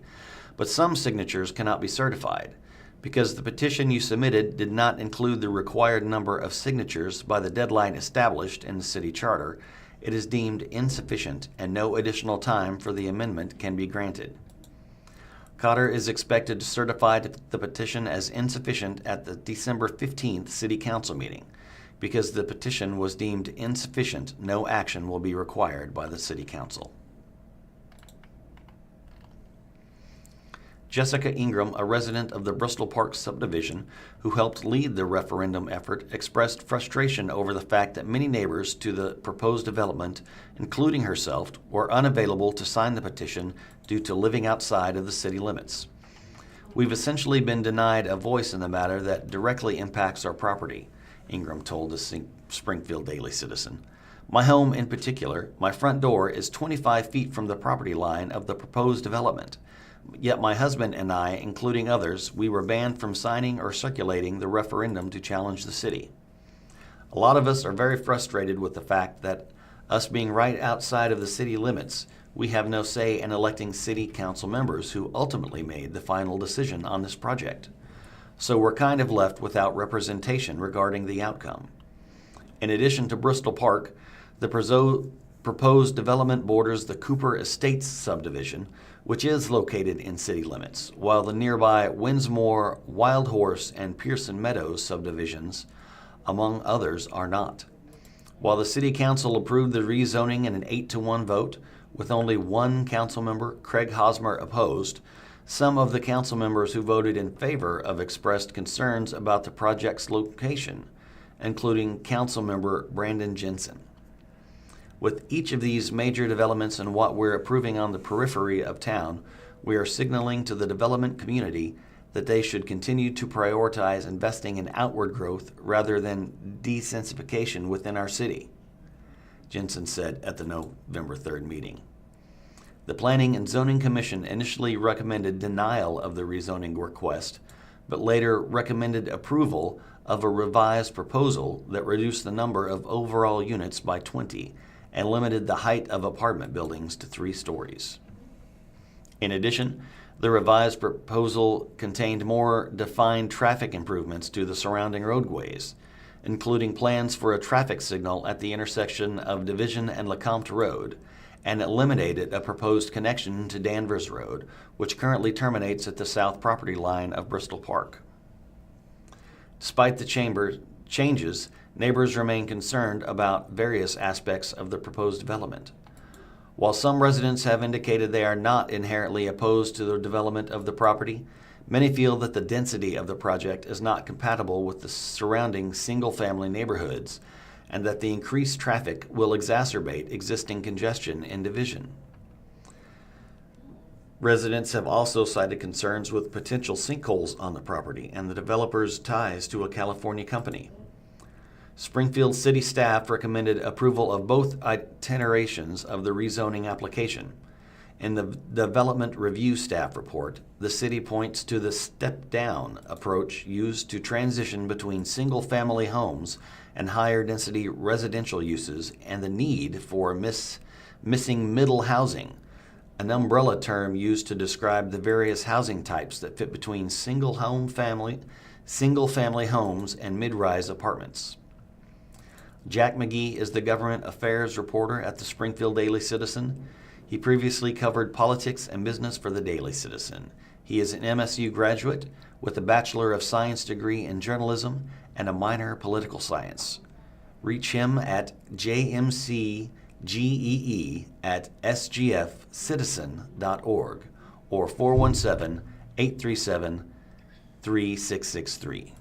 but some signatures cannot be certified. Because the petition you submitted did not include the required number of signatures by the deadline established in the city charter, it is deemed insufficient and no additional time for the amendment can be granted. Cotter is expected to certify the petition as insufficient at the December 15th City Council meeting. Because the petition was deemed insufficient, no action will be required by the City Council. Jessica Ingram, a resident of the Bristol Park subdivision who helped lead the referendum effort, expressed frustration over the fact that many neighbors to the proposed development, including herself, were unavailable to sign the petition due to living outside of the city limits. We've essentially been denied a voice in the matter that directly impacts our property, Ingram told the Springfield Daily Citizen. My home in particular, my front door is 25 feet from the property line of the proposed development. Yet my husband and I, including others, we were banned from signing or circulating the referendum to challenge the city. A lot of us are very frustrated with the fact that us being right outside of the city limits, we have no say in electing city council members who ultimately made the final decision on this project. So we're kind of left without representation regarding the outcome. In addition to Bristol Park, the proposed development borders the Cooper Estates subdivision, which is located in city limits, while the nearby Winsmore, Wild Horse, and Pearson Meadows subdivisions, among others, are not. While the City Council approved the rezoning in an 8-1 vote, with only one council member, Craig Hosmer, opposed, some of the council members who voted in favor of expressed concerns about the project's location, including council member Brandon Jensen. With each of these major developments and what we're approving on the periphery of town, we are signaling to the development community that they should continue to prioritize investing in outward growth rather than desensification within our city, Jensen said at the November 3rd meeting. The Planning and Zoning Commission initially recommended denial of the rezoning request, but later recommended approval of a revised proposal that reduced the number of overall units by 20 and limited the height of apartment buildings to 3 stories. In addition, The revised proposal contained more defined traffic improvements to the surrounding roadways, including plans for a traffic signal at the intersection of Division and LeCompte Road, and eliminated a proposed connection to Danvers Road, which currently terminates at the south property line of Bristol Park. Despite the changes, neighbors remain concerned about various aspects of the proposed development. While some residents have indicated they are not inherently opposed to the development of the property, many feel that the density of the project is not compatible with the surrounding single-family neighborhoods, and that the increased traffic will exacerbate existing congestion in Division. Residents have also cited concerns with potential sinkholes on the property and the developer's ties to a California company. Springfield City staff recommended approval of both itinerations of the rezoning application. In the Development Review Staff Report, the city points to the step-down approach used to transition between single-family homes and higher-density residential uses and the need for missing middle housing, an umbrella term used to describe the various housing types that fit between single-family homes and mid-rise apartments. Jack McGee is the government affairs reporter at the Springfield Daily Citizen. He previously covered politics and business for the Daily Citizen. He is an MSU graduate with a Bachelor of Science degree in journalism and a minor political science. Reach him at jmcgee@sgfcitizen.org or 417-837-3663.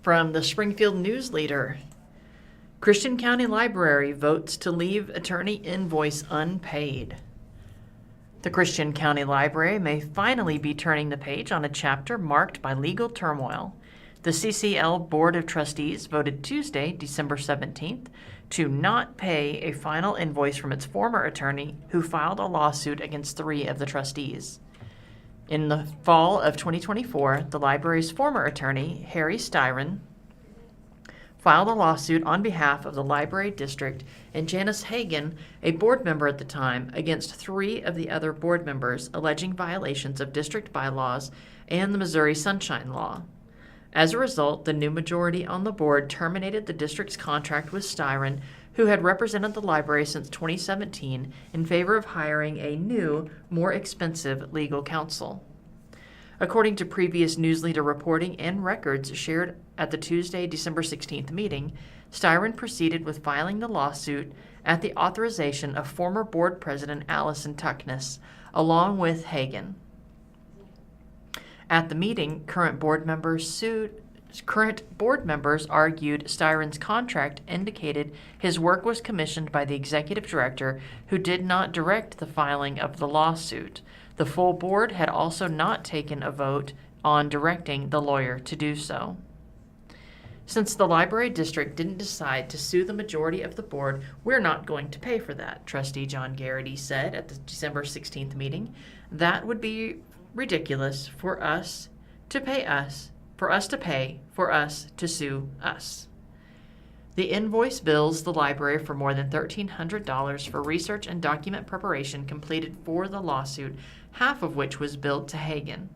From the Springfield News-Leader, Christian County Library votes to leave attorney invoice unpaid. The Christian County Library may finally be turning the page on a chapter marked by legal turmoil. The CCL Board of Trustees voted Tuesday, December 17th, to not pay a final invoice from its former attorney who filed a lawsuit against 3 of the trustees. In the fall of 2024, the library's former attorney, Harry Styron, filed a lawsuit on behalf of the library district and Janice Hagan, a board member at the time, against 3 of the other board members, alleging violations of district bylaws and the Missouri Sunshine Law. As a result, the new majority on the board terminated the district's contract with Styron, who had represented the library since 2017, in favor of hiring a new, more expensive legal counsel. According to previous News-Leader reporting and records shared at the Tuesday, December 16th meeting, Styron proceeded with filing the lawsuit at the authorization of former board president Allison Tuckness, along with Hagan. At the meeting, current board members argued Styron's contract indicated his work was commissioned by the executive director, who did not direct the filing of the lawsuit. The full board had also not taken a vote on directing the lawyer to do so. Since the library district didn't decide to sue the majority of the board, we're not going to pay for that, Trustee John Garrity said at the December 16th meeting. That would be ridiculous for us to pay, for us to sue us. The invoice bills the library for more than $1,300 for research and document preparation completed for the lawsuit, half of which was billed to Hagan.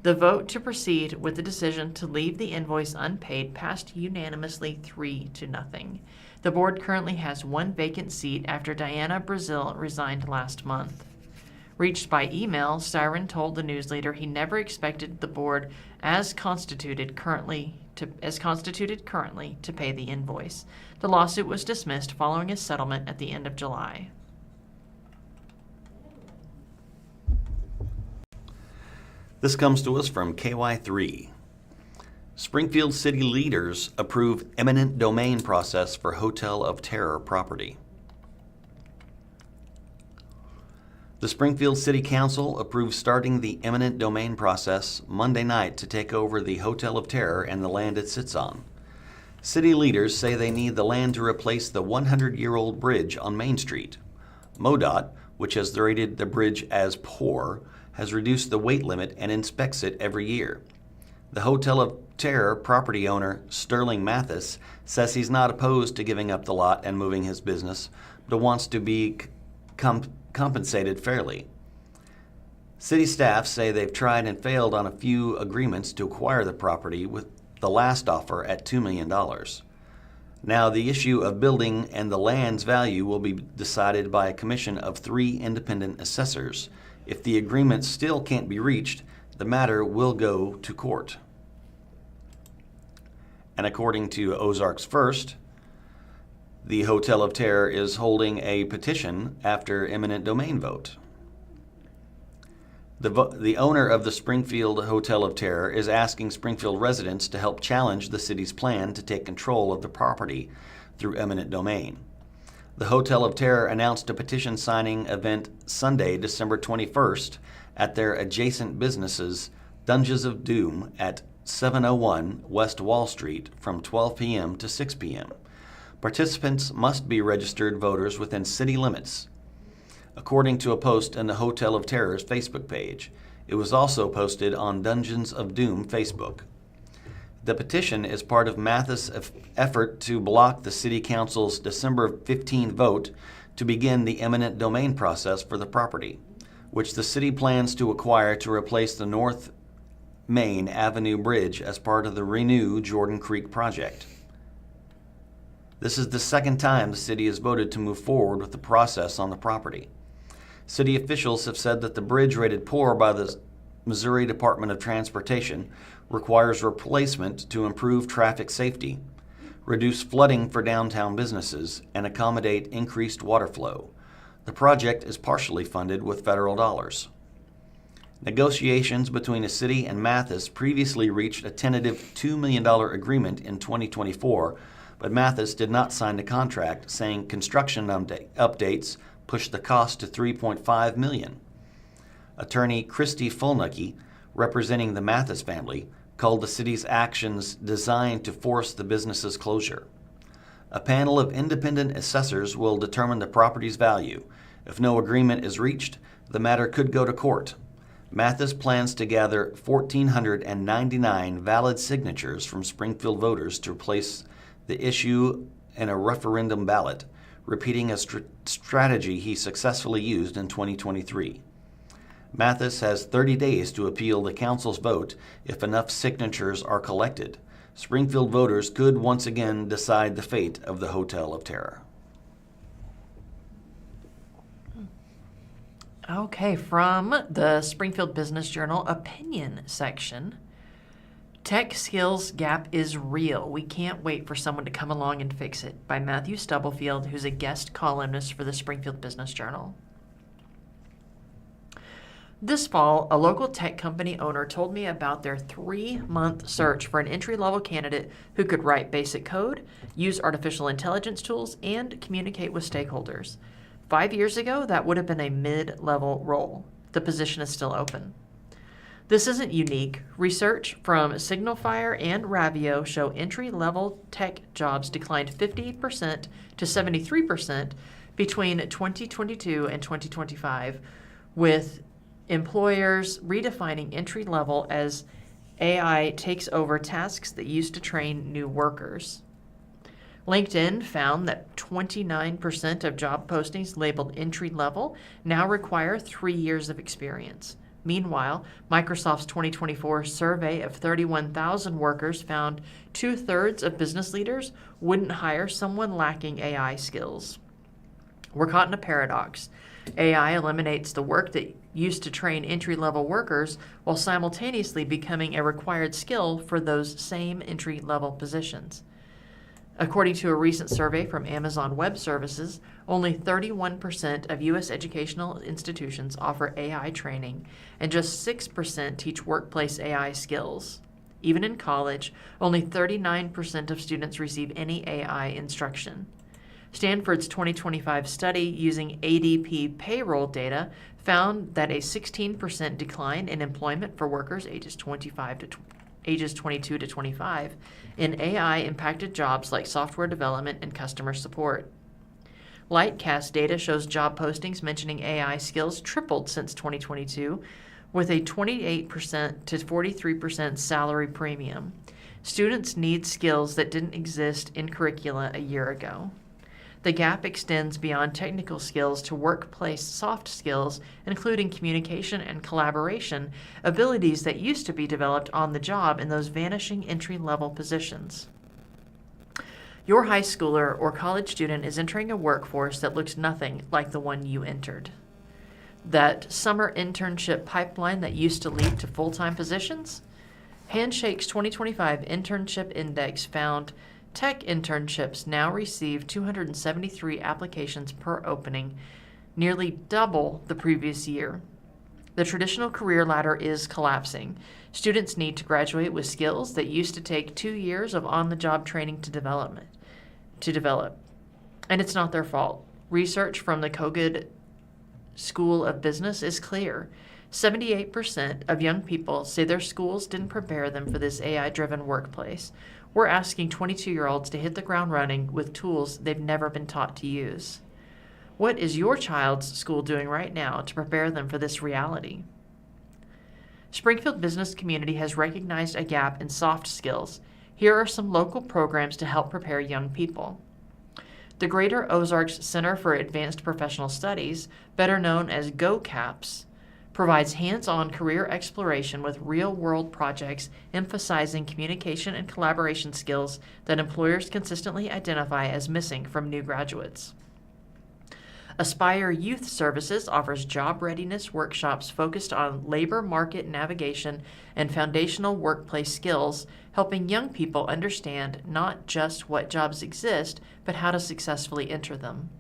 The vote to proceed with the decision to leave the invoice unpaid passed unanimously 3-0. The board currently has 1 vacant seat after Diana Brazil resigned last month. Reached by email, Styron told the News-Leader he never expected the board as constituted currently to pay the invoice. The lawsuit was dismissed following a settlement at the end of July. This comes to us from KY3. Springfield city leaders approve eminent domain process for Hotel of Terror property. The Springfield City Council approved starting the eminent domain process Monday night to take over the Hotel of Terror and the land it sits on. City leaders say they need the land to replace the 100-year-old bridge on Main Street. MoDOT, which has rated the bridge as poor, has reduced the weight limit and inspects it every year. The Hotel of Terror property owner, Sterling Mathis, says he's not opposed to giving up the lot and moving his business, but wants to be compensated fairly. City staff say they've tried and failed on a few agreements to acquire the property, with the last offer at $2 million. Now, the issue of building and the land's value will be decided by a commission of 3 independent assessors. If the agreement still can't be reached, the matter will go to court. And according to Ozarks First, the Hotel of Terror is holding a petition after eminent domain vote. The owner of the Springfield Hotel of Terror is asking Springfield residents to help challenge the city's plan to take control of the property through eminent domain. The Hotel of Terror announced a petition signing event Sunday, December 21st, at their adjacent businesses, Dungeons of Doom, at 701 West Wall Street from 12 p.m. to 6 p.m. Participants must be registered voters within city limits, according to a post in the Hotel of Terror's Facebook page. It was also posted on Dungeons of Doom Facebook. The petition is part of Mathis' effort to block the City Council's December 15 vote to begin the eminent domain process for the property, which the city plans to acquire to replace the North Main Avenue Bridge as part of the Renew Jordan Creek project. This is the second time the city has voted to move forward with the process on the property. City officials have said that the bridge rated poor by the Missouri Department of Transportation requires replacement to improve traffic safety, reduce flooding for downtown businesses, and accommodate increased water flow. The project is partially funded with federal dollars. Negotiations between the city and Mathis previously reached a tentative $2 million agreement in 2024, but Mathis did not sign the contract, saying construction updates pushed the cost to $3.5 million. Attorney Christy Fulnucky, representing the Mathis family, called the city's actions designed to force the business's closure. A panel of independent assessors will determine the property's value. If no agreement is reached, the matter could go to court. Mathis plans to gather 1,499 valid signatures from Springfield voters to replace the issue in a referendum ballot, repeating a strategy he successfully used in 2023. Mathis has 30 days to appeal the council's vote if enough signatures are collected. Springfield voters could once again decide the fate of the Hotel of Terror. Okay, from the Springfield Business Journal opinion section. Tech skills gap is real. We can't wait for someone to come along and fix it, by Matthew Stubblefield, who's a guest columnist for the Springfield Business Journal. This fall, a local tech company owner told me about their 3-month search for an entry-level candidate who could write basic code, use artificial intelligence tools, and communicate with stakeholders. 5 years ago, that would have been a mid-level role. The position is still open. This isn't unique. Research from SignalFire and Ravio show entry-level tech jobs declined 58% to 73% between 2022 and 2025, with employers redefining entry-level as AI takes over tasks that used to train new workers. LinkedIn found that 29% of job postings labeled entry-level now require 3 years of experience. Meanwhile, Microsoft's 2024 survey of 31,000 workers found 2/3 of business leaders wouldn't hire someone lacking AI skills. We're caught in a paradox. AI eliminates the work that used to train entry-level workers while simultaneously becoming a required skill for those same entry-level positions. According to a recent survey from Amazon Web Services, only 31% of U.S. educational institutions offer AI training, and just 6% teach workplace AI skills. Even in college, only 39% of students receive any AI instruction. Stanford's 2025 study using ADP payroll data found that a 16% decline in employment for workers ages 22 to 25 in AI-impacted jobs like software development and customer support. Lightcast data shows job postings mentioning AI skills tripled since 2022, with a 28% to 43% salary premium. Students need skills that didn't exist in curricula a year ago. The gap extends beyond technical skills to workplace soft skills, including communication and collaboration, abilities that used to be developed on the job in those vanishing entry-level positions. Your high schooler or college student is entering a workforce that looks nothing like the one you entered. That summer internship pipeline that used to lead to full-time positions? Handshake's 2025 Internship Index found tech internships now receive 273 applications per opening, nearly double the previous year. The traditional career ladder is collapsing. Students need to graduate with skills that used to take 2 years of on-the-job training to develop. And it's not their fault. Research from the Kogod School of Business is clear. 78% of young people say their schools didn't prepare them for this AI-driven workplace. We're asking 22-year-olds to hit the ground running with tools they've never been taught to use. What is your child's school doing right now to prepare them for this reality? Springfield business community has recognized a gap in soft skills. Here are some local programs to help prepare young people. The Greater Ozarks Center for Advanced Professional Studies, better known as GoCaps, provides hands-on career exploration with real-world projects emphasizing communication and collaboration skills that employers consistently identify as missing from new graduates. Aspire Youth Services offers job readiness workshops focused on labor market navigation and foundational workplace skills, helping young people understand not just what jobs exist, but how to successfully enter them.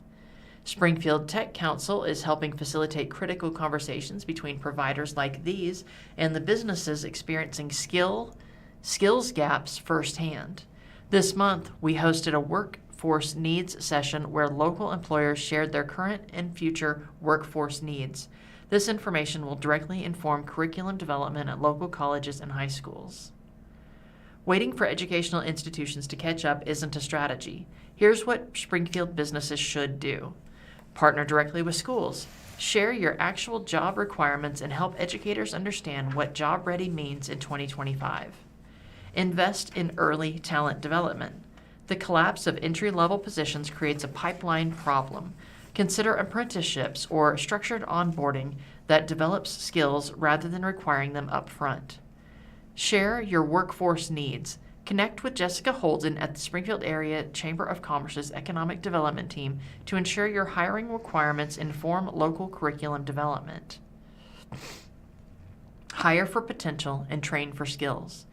Springfield Tech Council is helping facilitate critical conversations between providers like these and the businesses experiencing skills gaps firsthand. This month, we hosted a workforce needs session where local employers shared their current and future workforce needs. This information will directly inform curriculum development at local colleges and high schools. Waiting for educational institutions to catch up isn't a strategy. Here's what Springfield businesses should do. Partner directly with schools. Share your actual job requirements and help educators understand what job ready means in 2025. Invest in early talent development. The collapse of entry-level positions creates a pipeline problem. Consider apprenticeships or structured onboarding that develops skills rather than requiring them up front. Share your workforce needs. Connect with Jessica Holden at the Springfield Area Chamber of Commerce's Economic Development Team to ensure your hiring requirements inform local curriculum development. Hire for potential and train for skills.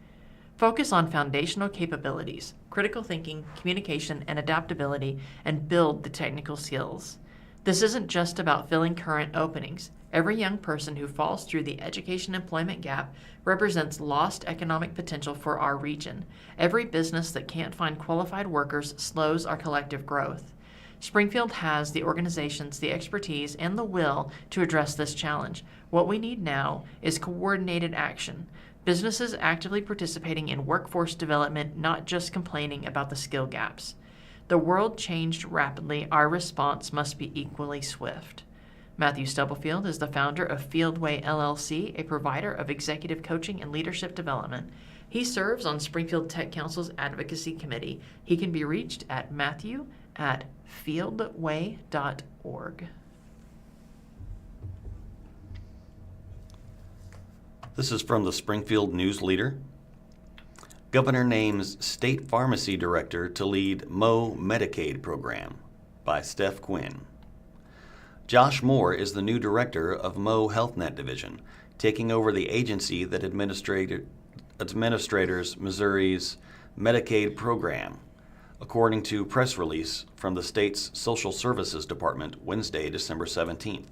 Focus on foundational capabilities, critical thinking, communication, and adaptability, and build the technical skills. This isn't just about filling current openings. Every young person who falls through the education-employment gap represents lost economic potential for our region. Every business that can't find qualified workers slows our collective growth. Springfield has the organizations, the expertise, and the will to address this challenge. What we need now is coordinated action. Businesses actively participating in workforce development, not just complaining about the skill gaps. The world changed rapidly. Our response must be equally swift. Matthew Stubblefield is the founder of Fieldway LLC, a provider of executive coaching and leadership development. He serves on Springfield Tech Council's Advocacy Committee. He can be reached at matthew@fieldway.org. This is from the Springfield News-Leader. Governor names State Pharmacy Director to lead MO Medicaid program by Steph Quinn. Josh Moore is the new director of MO HealthNet Division, taking over the agency that administers Missouri's Medicaid program, according to a press release from the state's Social Services Department Wednesday, December 17th.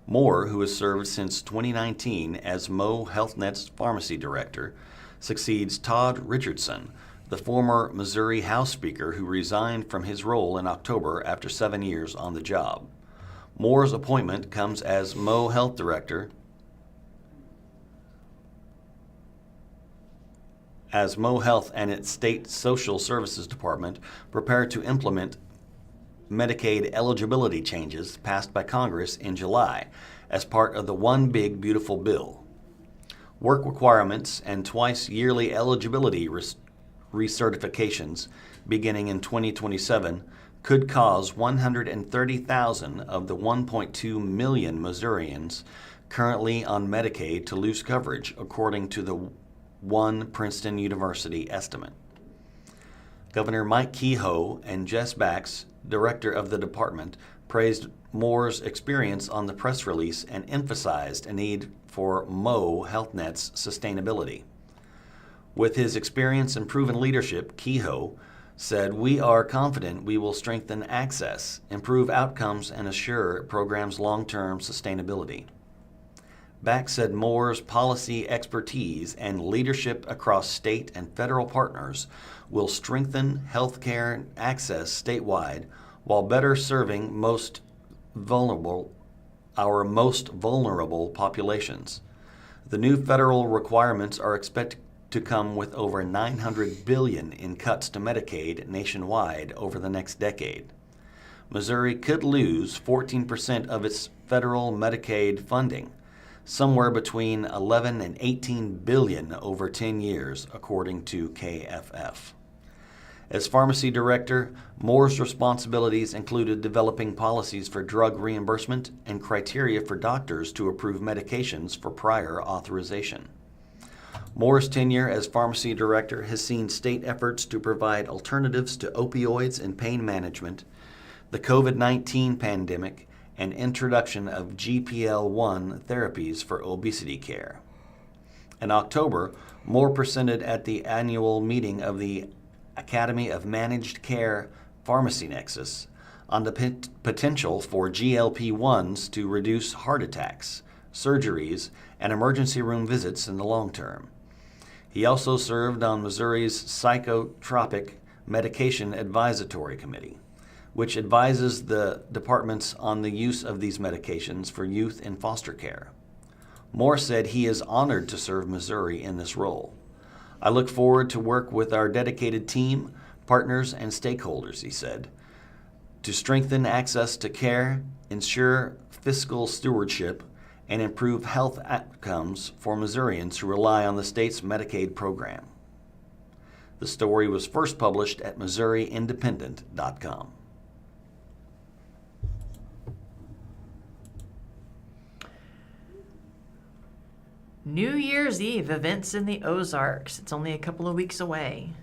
Moore, who has served since 2019 as MO HealthNet's pharmacy director, succeeds Todd Richardson, the former Missouri House Speaker who resigned from his role in October after 7 years on the job. Moore's appointment comes as MO Health Director as Mo Health and its State Social Services Department prepare to implement Medicaid eligibility changes passed by Congress in July as part of the One Big Beautiful Bill. Work requirements and twice-yearly eligibility recertifications beginning in 2027 could cause 130,000 of the 1.2 million Missourians currently on Medicaid to lose coverage, according to the one Princeton University estimate. Governor Mike Kehoe and Jess Bax, director of the department, praised Moore's experience on the press release and emphasized a need for MO Health Net's sustainability. With his experience and proven leadership, Kehoe said, "We are confident we will strengthen access, improve outcomes, and assure programs' long-term sustainability." Bax said Moore's policy expertise and leadership across state and federal partners will strengthen healthcare access statewide while better serving our most vulnerable populations. The new federal requirements are expected to come with over $900 billion in cuts to Medicaid nationwide over the next decade. Missouri could lose 14% of its federal Medicaid funding, somewhere between 11 and 18 billion over 10 years, according to KFF. As pharmacy director, Moore's responsibilities included developing policies for drug reimbursement and criteria for doctors to approve medications for prior authorization. Moore's tenure as pharmacy director has seen state efforts to provide alternatives to opioids and pain management, the COVID-19 pandemic, and introduction of GLP-1 therapies for obesity care. In October, Moore presented at the annual meeting of the Academy of Managed Care Pharmacy Nexus on the potential for GLP-1s to reduce heart attacks, surgeries, and emergency room visits in the long term. He also served on Missouri's Psychotropic Medication Advisory Committee, which advises the departments on the use of these medications for youth in foster care. Moore said he is honored to serve Missouri in this role. "I look forward to work with our dedicated team, partners, and stakeholders," he said, "to strengthen access to care, ensure fiscal stewardship, and improve health outcomes for Missourians who rely on the state's Medicaid program." The story was first published at MissouriIndependent.com. New Year's Eve events in the Ozarks. It's only a couple of weeks away.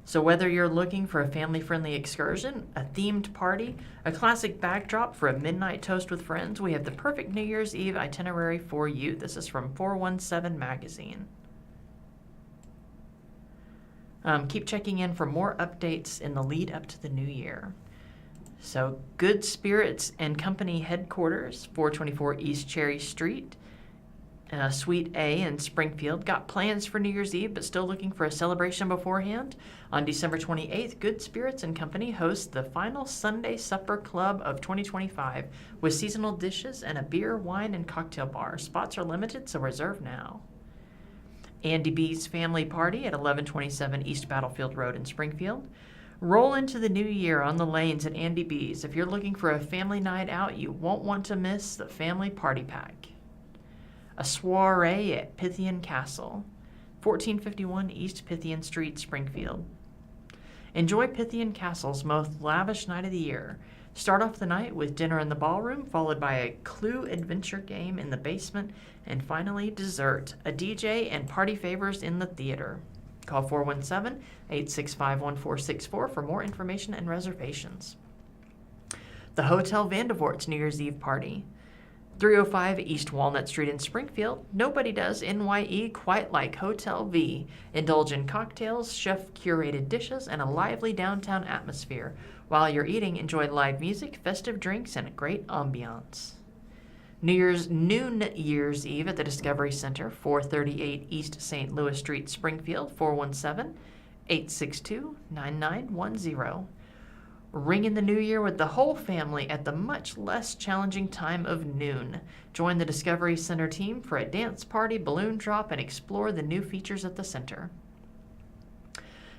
So whether you're looking for a family-friendly excursion, a themed party, a classic backdrop for a midnight toast with friends, we have the perfect New Year's Eve itinerary for you. This is from 417 Magazine. Keep checking in for more updates in the lead up to the new year. So Good Spirits and Company headquarters, 424 East Cherry Street, Suite A in Springfield. Got plans for New Year's Eve, but still looking for a celebration beforehand? On December 28th, Good Spirits and Company hosts the final Sunday Supper Club of 2025 with seasonal dishes and a beer, wine, and cocktail bar. Spots are limited, so reserve now. Andy B's Family Party at 1127 East Battlefield Road in Springfield. Roll into the new year on the lanes at Andy B's. If you're looking for a family night out, you won't want to miss the Family Party Pack. A soiree at Pythian Castle, 1451 East Pythian Street, Springfield. Enjoy Pythian Castle's most lavish night of the year. Start off the night with dinner in the ballroom, followed by a Clue adventure game in the basement, and finally dessert, a DJ, and party favors in the theater. Call 417-865-1464 for more information and reservations. The Hotel Vandevort's New Year's Eve Party, 305 East Walnut Street in Springfield. Nobody does NYE quite like Hotel V. Indulge in cocktails, chef-curated dishes, and a lively downtown atmosphere. While you're eating, enjoy live music, festive drinks, and a great ambiance. New Year's Eve at the Discovery Center, 438 East St. Louis Street, Springfield, 417-862-9910. Ring in the new year with the whole family at the much less challenging time of noon. Join the Discovery Center team for a dance party, balloon drop, and explore the new features at the center.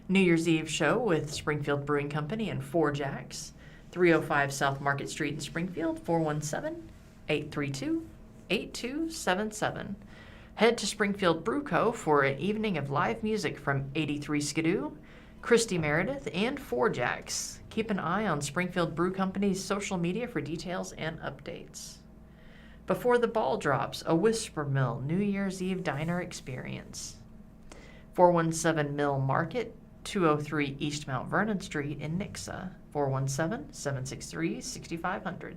New Year's Eve show with Springfield Brewing Company and Four Jacks, 305 South Market Street in Springfield, 417-832-8277. Head to Springfield Brew Co. for an evening of live music from 83 Skidoo, Christy Meredith, and Four Jacks. Keep an eye on Springfield Brew Company's social media for details and updates. Before the Ball Drops, a Whisper Mill New Year's Eve diner experience. 417 Mill Market, 203 East Mount Vernon Street in Nixa, 417-763-6500.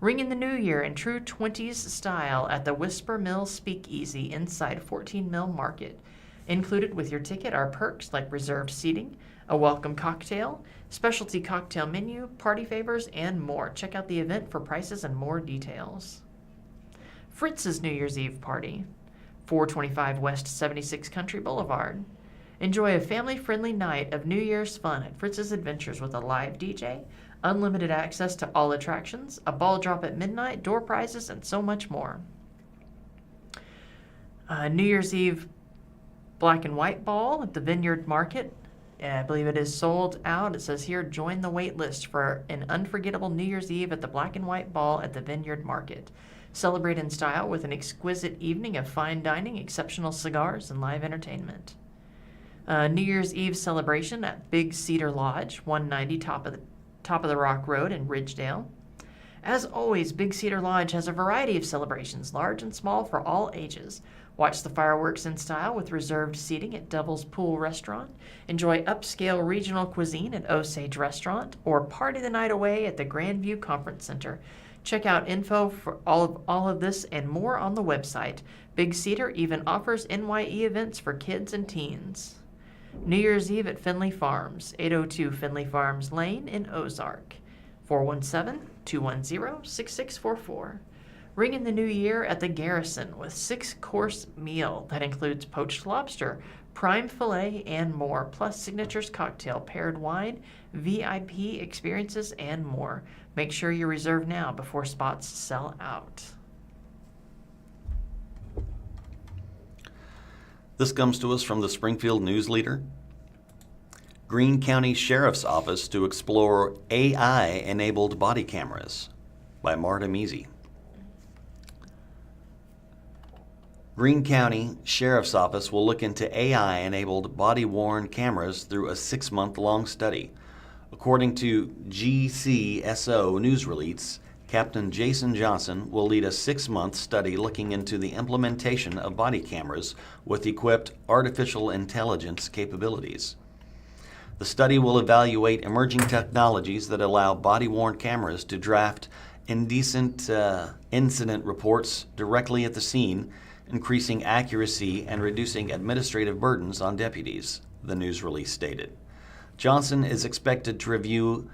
Ring in the new year in true 20s style at the Whisper Mill Speakeasy inside 14 Mill Market. Included with your ticket are perks like reserved seating, a welcome cocktail, specialty cocktail menu, party favors, and more. Check out the event for prices and more details. Fritz's New Year's Eve Party, 425 West 76 Country Boulevard. Enjoy a family-friendly night of New Year's fun at Fritz's Adventures with a live DJ, unlimited access to all attractions, a ball drop at midnight, door prizes, and so much more. New Year's Eve black and white ball at the Vineyard Market. I believe it is sold out. It says here, join the wait list for an unforgettable New Year's Eve at the black and white ball at the Vineyard Market. Celebrate in style with an exquisite evening of fine dining, exceptional cigars, and live entertainment. New Year's Eve celebration at Big Cedar Lodge, 190 Top of the Rock Road in Ridgedale. As always, Big Cedar Lodge has a variety of celebrations, large and small, for all ages. Watch the fireworks in style with reserved seating at Devil's Pool Restaurant. Enjoy upscale regional cuisine at Osage Restaurant, or party the night away at the Grandview Conference Center. Check out info for all of this and more on the website. Big Cedar even offers NYE events for kids and teens. New Year's Eve at Finley Farms, 802 Finley Farms Lane in Ozark, 417-210-6644. Ring in the new year at the Garrison with 6-course meal that includes poached lobster, prime filet, and more, plus signatures cocktail, paired wine, VIP experiences, and more. Make sure you reserve now before spots sell out. This comes to us from the Springfield News-Leader. Greene County Sheriff's Office to explore AI-enabled body cameras by Marta Measy. Greene County Sheriff's Office will look into AI-enabled body-worn cameras through a 6-month-long study. According to GCSO news release, Captain Jason Johnson will lead a 6-month study looking into the implementation of body cameras with equipped artificial intelligence capabilities. The study will evaluate emerging technologies that allow body-worn cameras to draft indecent incident reports directly at the scene, increasing accuracy and reducing administrative burdens on deputies, the news release stated. Johnson is expected to review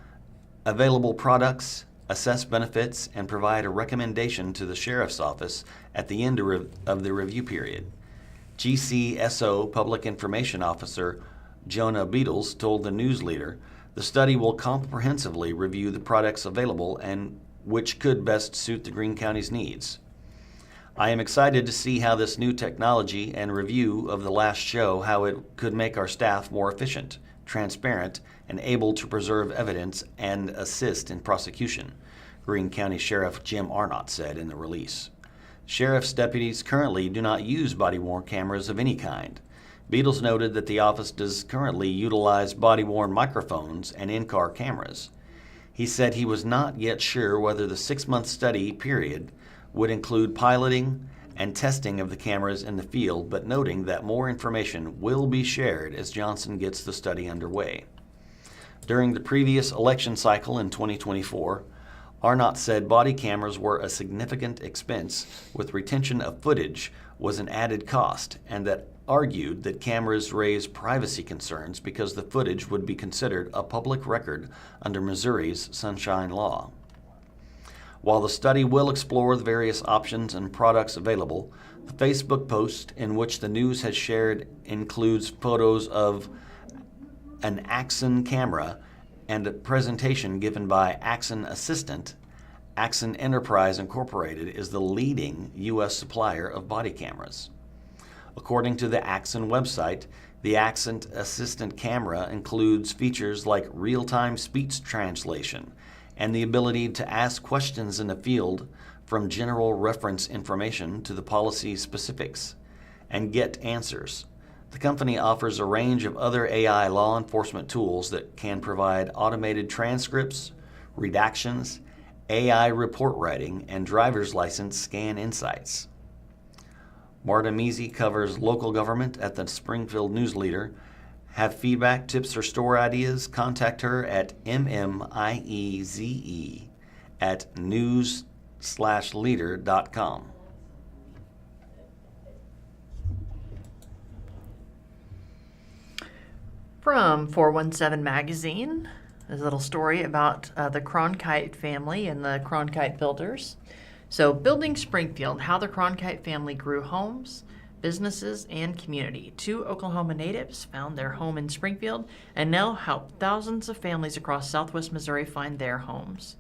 available products, assess benefits, and provide a recommendation to the Sheriff's Office at the end of the review period. GCSO Public Information Officer Jonah Beatles told the News-Leader the study will comprehensively review the products available and which could best suit the Greene County's needs. I am excited to see how this new technology and review of the last show how it could make our staff more efficient, transparent, and able to preserve evidence and assist in prosecution, Greene County Sheriff Jim Arnott said in the release. Sheriff's deputies currently do not use body-worn cameras of any kind. Beatles noted that the office does currently utilize body-worn microphones and in-car cameras. He said he was not yet sure whether the 6-month study period would include piloting and testing of the cameras in the field, but noting that more information will be shared as Johnson gets the study underway. During the previous election cycle in 2024, Arnott said body cameras were a significant expense, with retention of footage was an added cost, and that argued that cameras raise privacy concerns because the footage would be considered a public record under Missouri's Sunshine Law. While the study will explore the various options and products available, the Facebook post in which the news has shared includes photos of an Axon camera and a presentation given by Axon Assistant. Axon Enterprise Incorporated is the leading U.S. supplier of body cameras. According to the Axon website, the Axon Assistant camera includes features like real-time speech translation and the ability to ask questions in the field from general reference information to the policy specifics and get answers. The company offers a range of other AI law enforcement tools that can provide automated transcripts, redactions, AI report writing, and driver's license scan insights. Marta Measy covers local government at the Springfield News-Leader. Have feedback, tips, or store ideas? Contact her at mmieze@news/leader.com. From 417 Magazine, there's a little story about the Cronkite family and the Cronkite builders. So, building Springfield, how the Cronkite family grew homes, businesses, and community. 2 Oklahoma natives found their home in Springfield and now help thousands of families across southwest Missouri find their homes.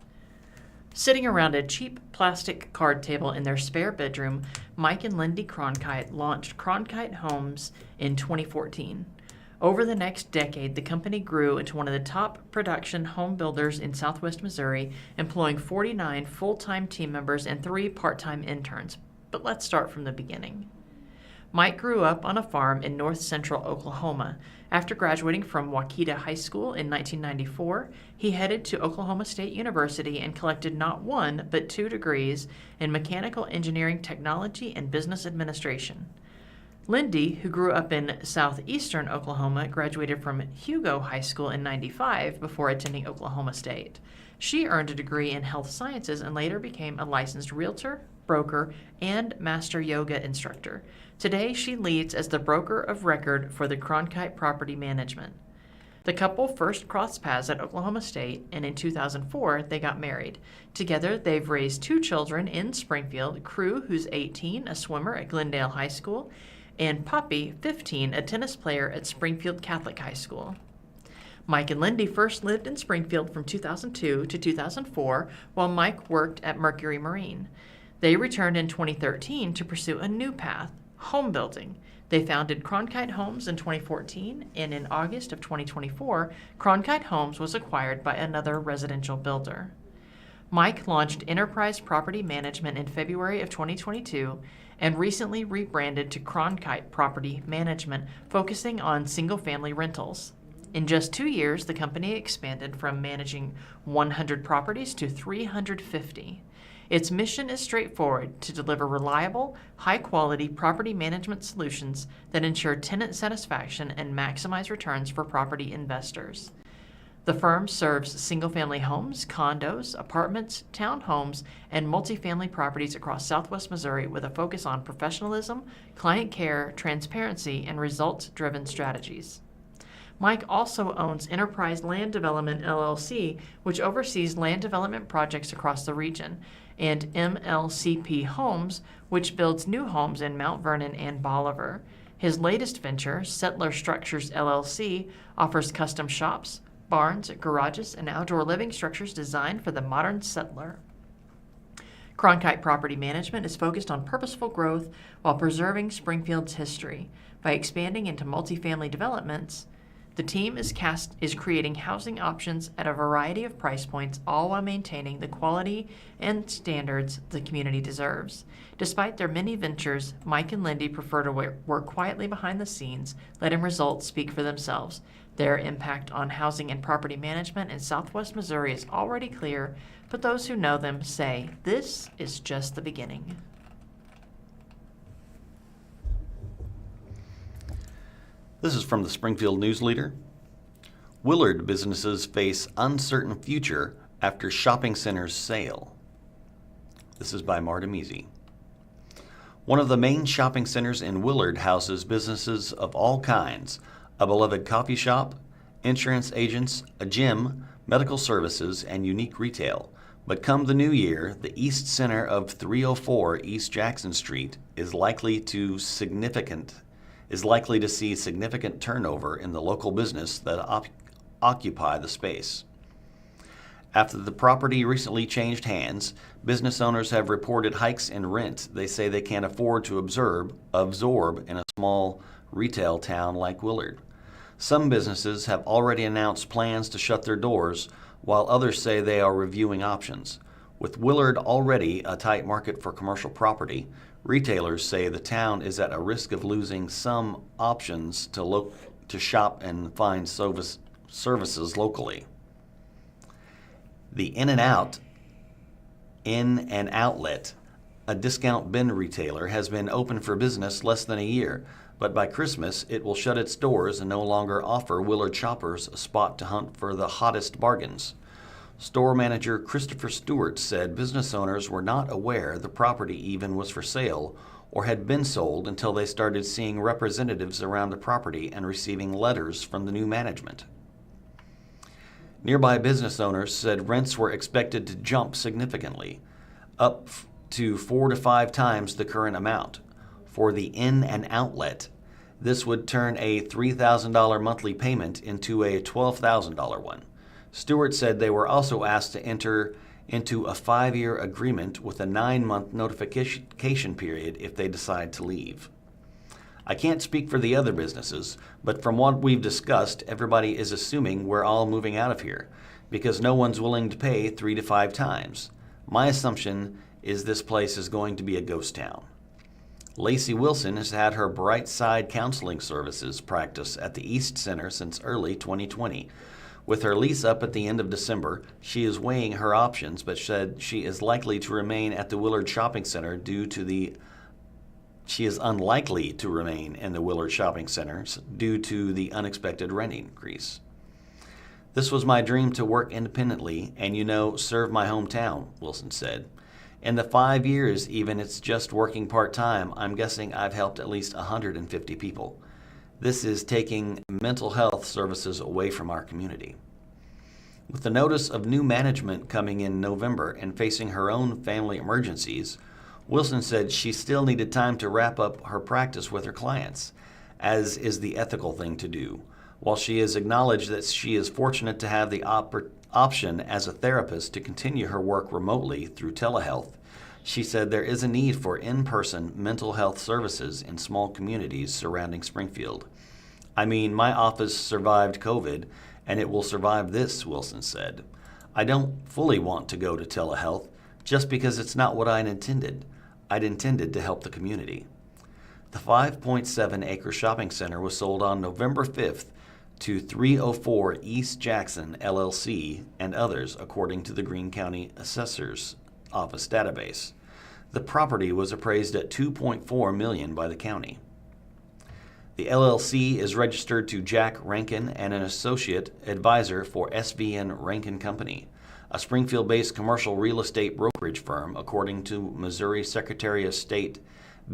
Sitting around a cheap plastic card table in their spare bedroom, Mike and Lindy Cronkite launched Cronkite Homes in 2014. Over the next decade, the company grew into one of the top production home builders in southwest Missouri, employing 49 full-time team members and 3 part-time interns. But let's start from the beginning. Mike grew up on a farm in north central Oklahoma. After graduating from Waukeeta High School in 1994, he headed to Oklahoma State University and collected not 1, but 2 degrees in mechanical engineering technology and business administration. Lindy, who grew up in southeastern Oklahoma, graduated from Hugo High School in 95 before attending Oklahoma State. She earned a degree in health sciences and later became a licensed realtor, broker, and master yoga instructor. Today, she leads as the broker of record for the Cronkite Property Management. The couple first crossed paths at Oklahoma State, and in 2004, they got married. Together, they've raised 2 children in Springfield, Crew, who's 18, a swimmer at Glendale High School, and Poppy, 15, a tennis player at Springfield Catholic High School. Mike and Lindy first lived in Springfield from 2002 to 2004 while Mike worked at Mercury Marine. They returned in 2013 to pursue a new path, home building. They founded Cronkite Homes in 2014, and in August of 2024, Cronkite Homes was acquired by another residential builder. Mike launched Enterprise Property Management in February of 2022 and recently rebranded to Cronkite Property Management, focusing on single-family rentals. In just 2 years, the company expanded from managing 100 properties to 350. Its mission is straightforward: to deliver reliable, high-quality property management solutions that ensure tenant satisfaction and maximize returns for property investors. The firm serves single-family homes, condos, apartments, townhomes, and multifamily properties across southwest Missouri with a focus on professionalism, client care, transparency, and results-driven strategies. Mike also owns Enterprise Land Development, LLC, which oversees land development projects across the region, and MLCP Homes, which builds new homes in Mount Vernon and Bolivar. His latest venture, Settler Structures, LLC, offers custom shops, barns, garages, and outdoor living structures designed for the modern settler. Cronkite Property Management is focused on purposeful growth while preserving Springfield's history. By expanding into multifamily developments, the team is creating housing options at a variety of price points, all while maintaining the quality and standards the community deserves. Despite their many ventures, Mike and Lindy prefer to work quietly behind the scenes, letting results speak for themselves. Their impact on housing and property management in southwest Missouri is already clear, but those who know them say this is just the beginning. This is from the Springfield News-Leader. Willard businesses face uncertain future after shopping centers sale. This is by Marta Measy. One of the main shopping centers in Willard houses businesses of all kinds: a beloved coffee shop, insurance agents, a gym, medical services, and unique retail. But come the new year, the east center of 304 East Jackson Street is likely to see significant turnover in the local business that occupy the space. After the property recently changed hands, business owners have reported hikes in rent they say they can't afford to absorb in a small retail town like Willard. Some businesses have already announced plans to shut their doors, while others say they are reviewing options. With Willard already a tight market for commercial property, Retailers say the town is at a risk of losing some options to shop and find services locally. The In and Outlet, a discount bin retailer, has been open for business less than a year, but by Christmas it will shut its doors and no longer offer Willard shoppers a spot to hunt for the hottest bargains. Store manager Christopher Stewart said business owners were not aware the property even was for sale or had been sold until they started seeing representatives around the property and receiving letters from the new management. Nearby business owners said rents were expected to jump significantly, up to 4 to 5 times the current amount. For the In and Outlet, this would turn a $3,000 monthly payment into a $12,000 one. Stewart said they were also asked to enter into a 5-year agreement with a 9-month notification period if they decide to leave. I can't speak for the other businesses, but from what we've discussed, everybody is assuming we're all moving out of here because no one's willing to pay 3 to 5 times. My assumption is this place is going to be a ghost town. Lacey Wilson has had her Bright Side counseling services practice at the East Center since early 2020. With her lease up at the end of December, she is weighing her options, but said she is likely to remain at the Willard Shopping Center She is unlikely to remain in the Willard Shopping Center due to the unexpected rent increase. This was my dream to work independently and, serve my hometown, Wilson said. In the 5 years, even it's just working part-time, I'm guessing I've helped at least 150 people. This is taking mental health services away from our community. With the notice of new management coming in November and facing her own family emergencies, Wilson said she still needed time to wrap up her practice with her clients, as is the ethical thing to do. While she has acknowledged that she is fortunate to have the option as a therapist to continue her work remotely through telehealth, she said there is a need for in-person mental health services in small communities surrounding Springfield. I mean, my office survived COVID, and it will survive this, Wilson said. I don't fully want to go to telehealth just because it's not what I'd intended. I'd intended to help the community. The 5.7-acre shopping center was sold on November 5th to 304 East Jackson, LLC, and others, according to the Greene County Assessor's Office database. The property was appraised at $2.4 million by the county. The LLC is registered to Jack Rankin and an associate advisor for SVN Rankin Company, a Springfield-based commercial real estate brokerage firm, according to Missouri Secretary of State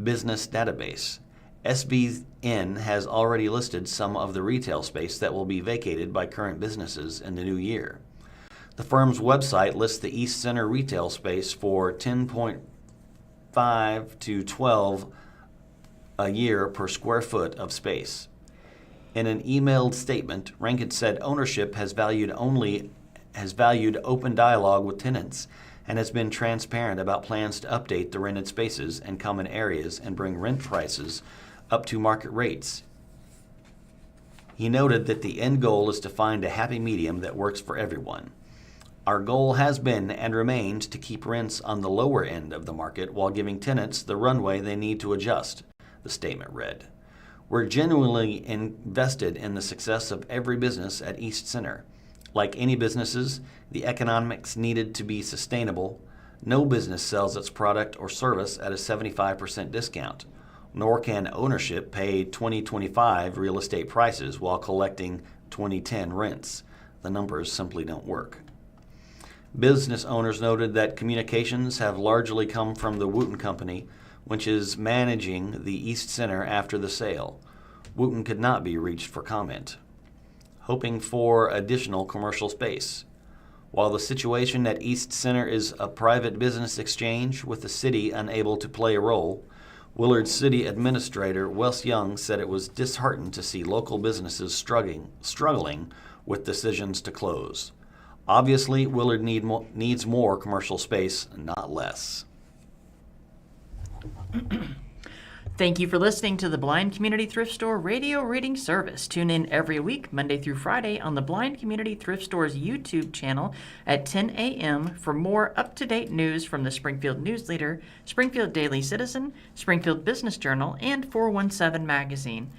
Business Database. SVN has already listed some of the retail space that will be vacated by current businesses in the new year. The firm's website lists the East Center retail space for $10.5 to $12 a year per square foot of space. In an emailed statement, Rankin said ownership has valued open dialogue with tenants and has been transparent about plans to update the rented spaces and common areas and bring rent prices up to market rates. He noted that the end goal is to find a happy medium that works for everyone. Our goal has been and remains to keep rents on the lower end of the market while giving tenants the runway they need to adjust, the statement read. We're genuinely invested in the success of every business at East Center. Like any businesses, the economics needed to be sustainable. No business sells its product or service at a 75% discount, nor can ownership pay 2025 real estate prices while collecting 2010 rents. The numbers simply don't work. Business owners noted that communications have largely come from the Wooten Company, which is managing the East Center after the sale. Wooten could not be reached for comment. Hoping for additional commercial space. While the situation at East Center is a private business exchange with the city unable to play a role, Willard City Administrator Wes Young said it was disheartened to see local businesses struggling with decisions to close. Obviously, Willard needs more commercial space, not less. Thank you for listening to the Blind Community Thrift Store radio reading service. Tune in every week, Monday through Friday, on the Blind Community Thrift Store's YouTube channel at 10 a.m. for more up-to-date news from the Springfield News-Leader, Springfield Daily Citizen, Springfield Business Journal, and 417 Magazine.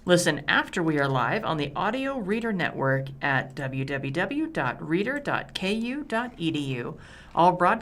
Listen after we are live on the Audio Reader Network at www.reader.ku.edu. All broadcasts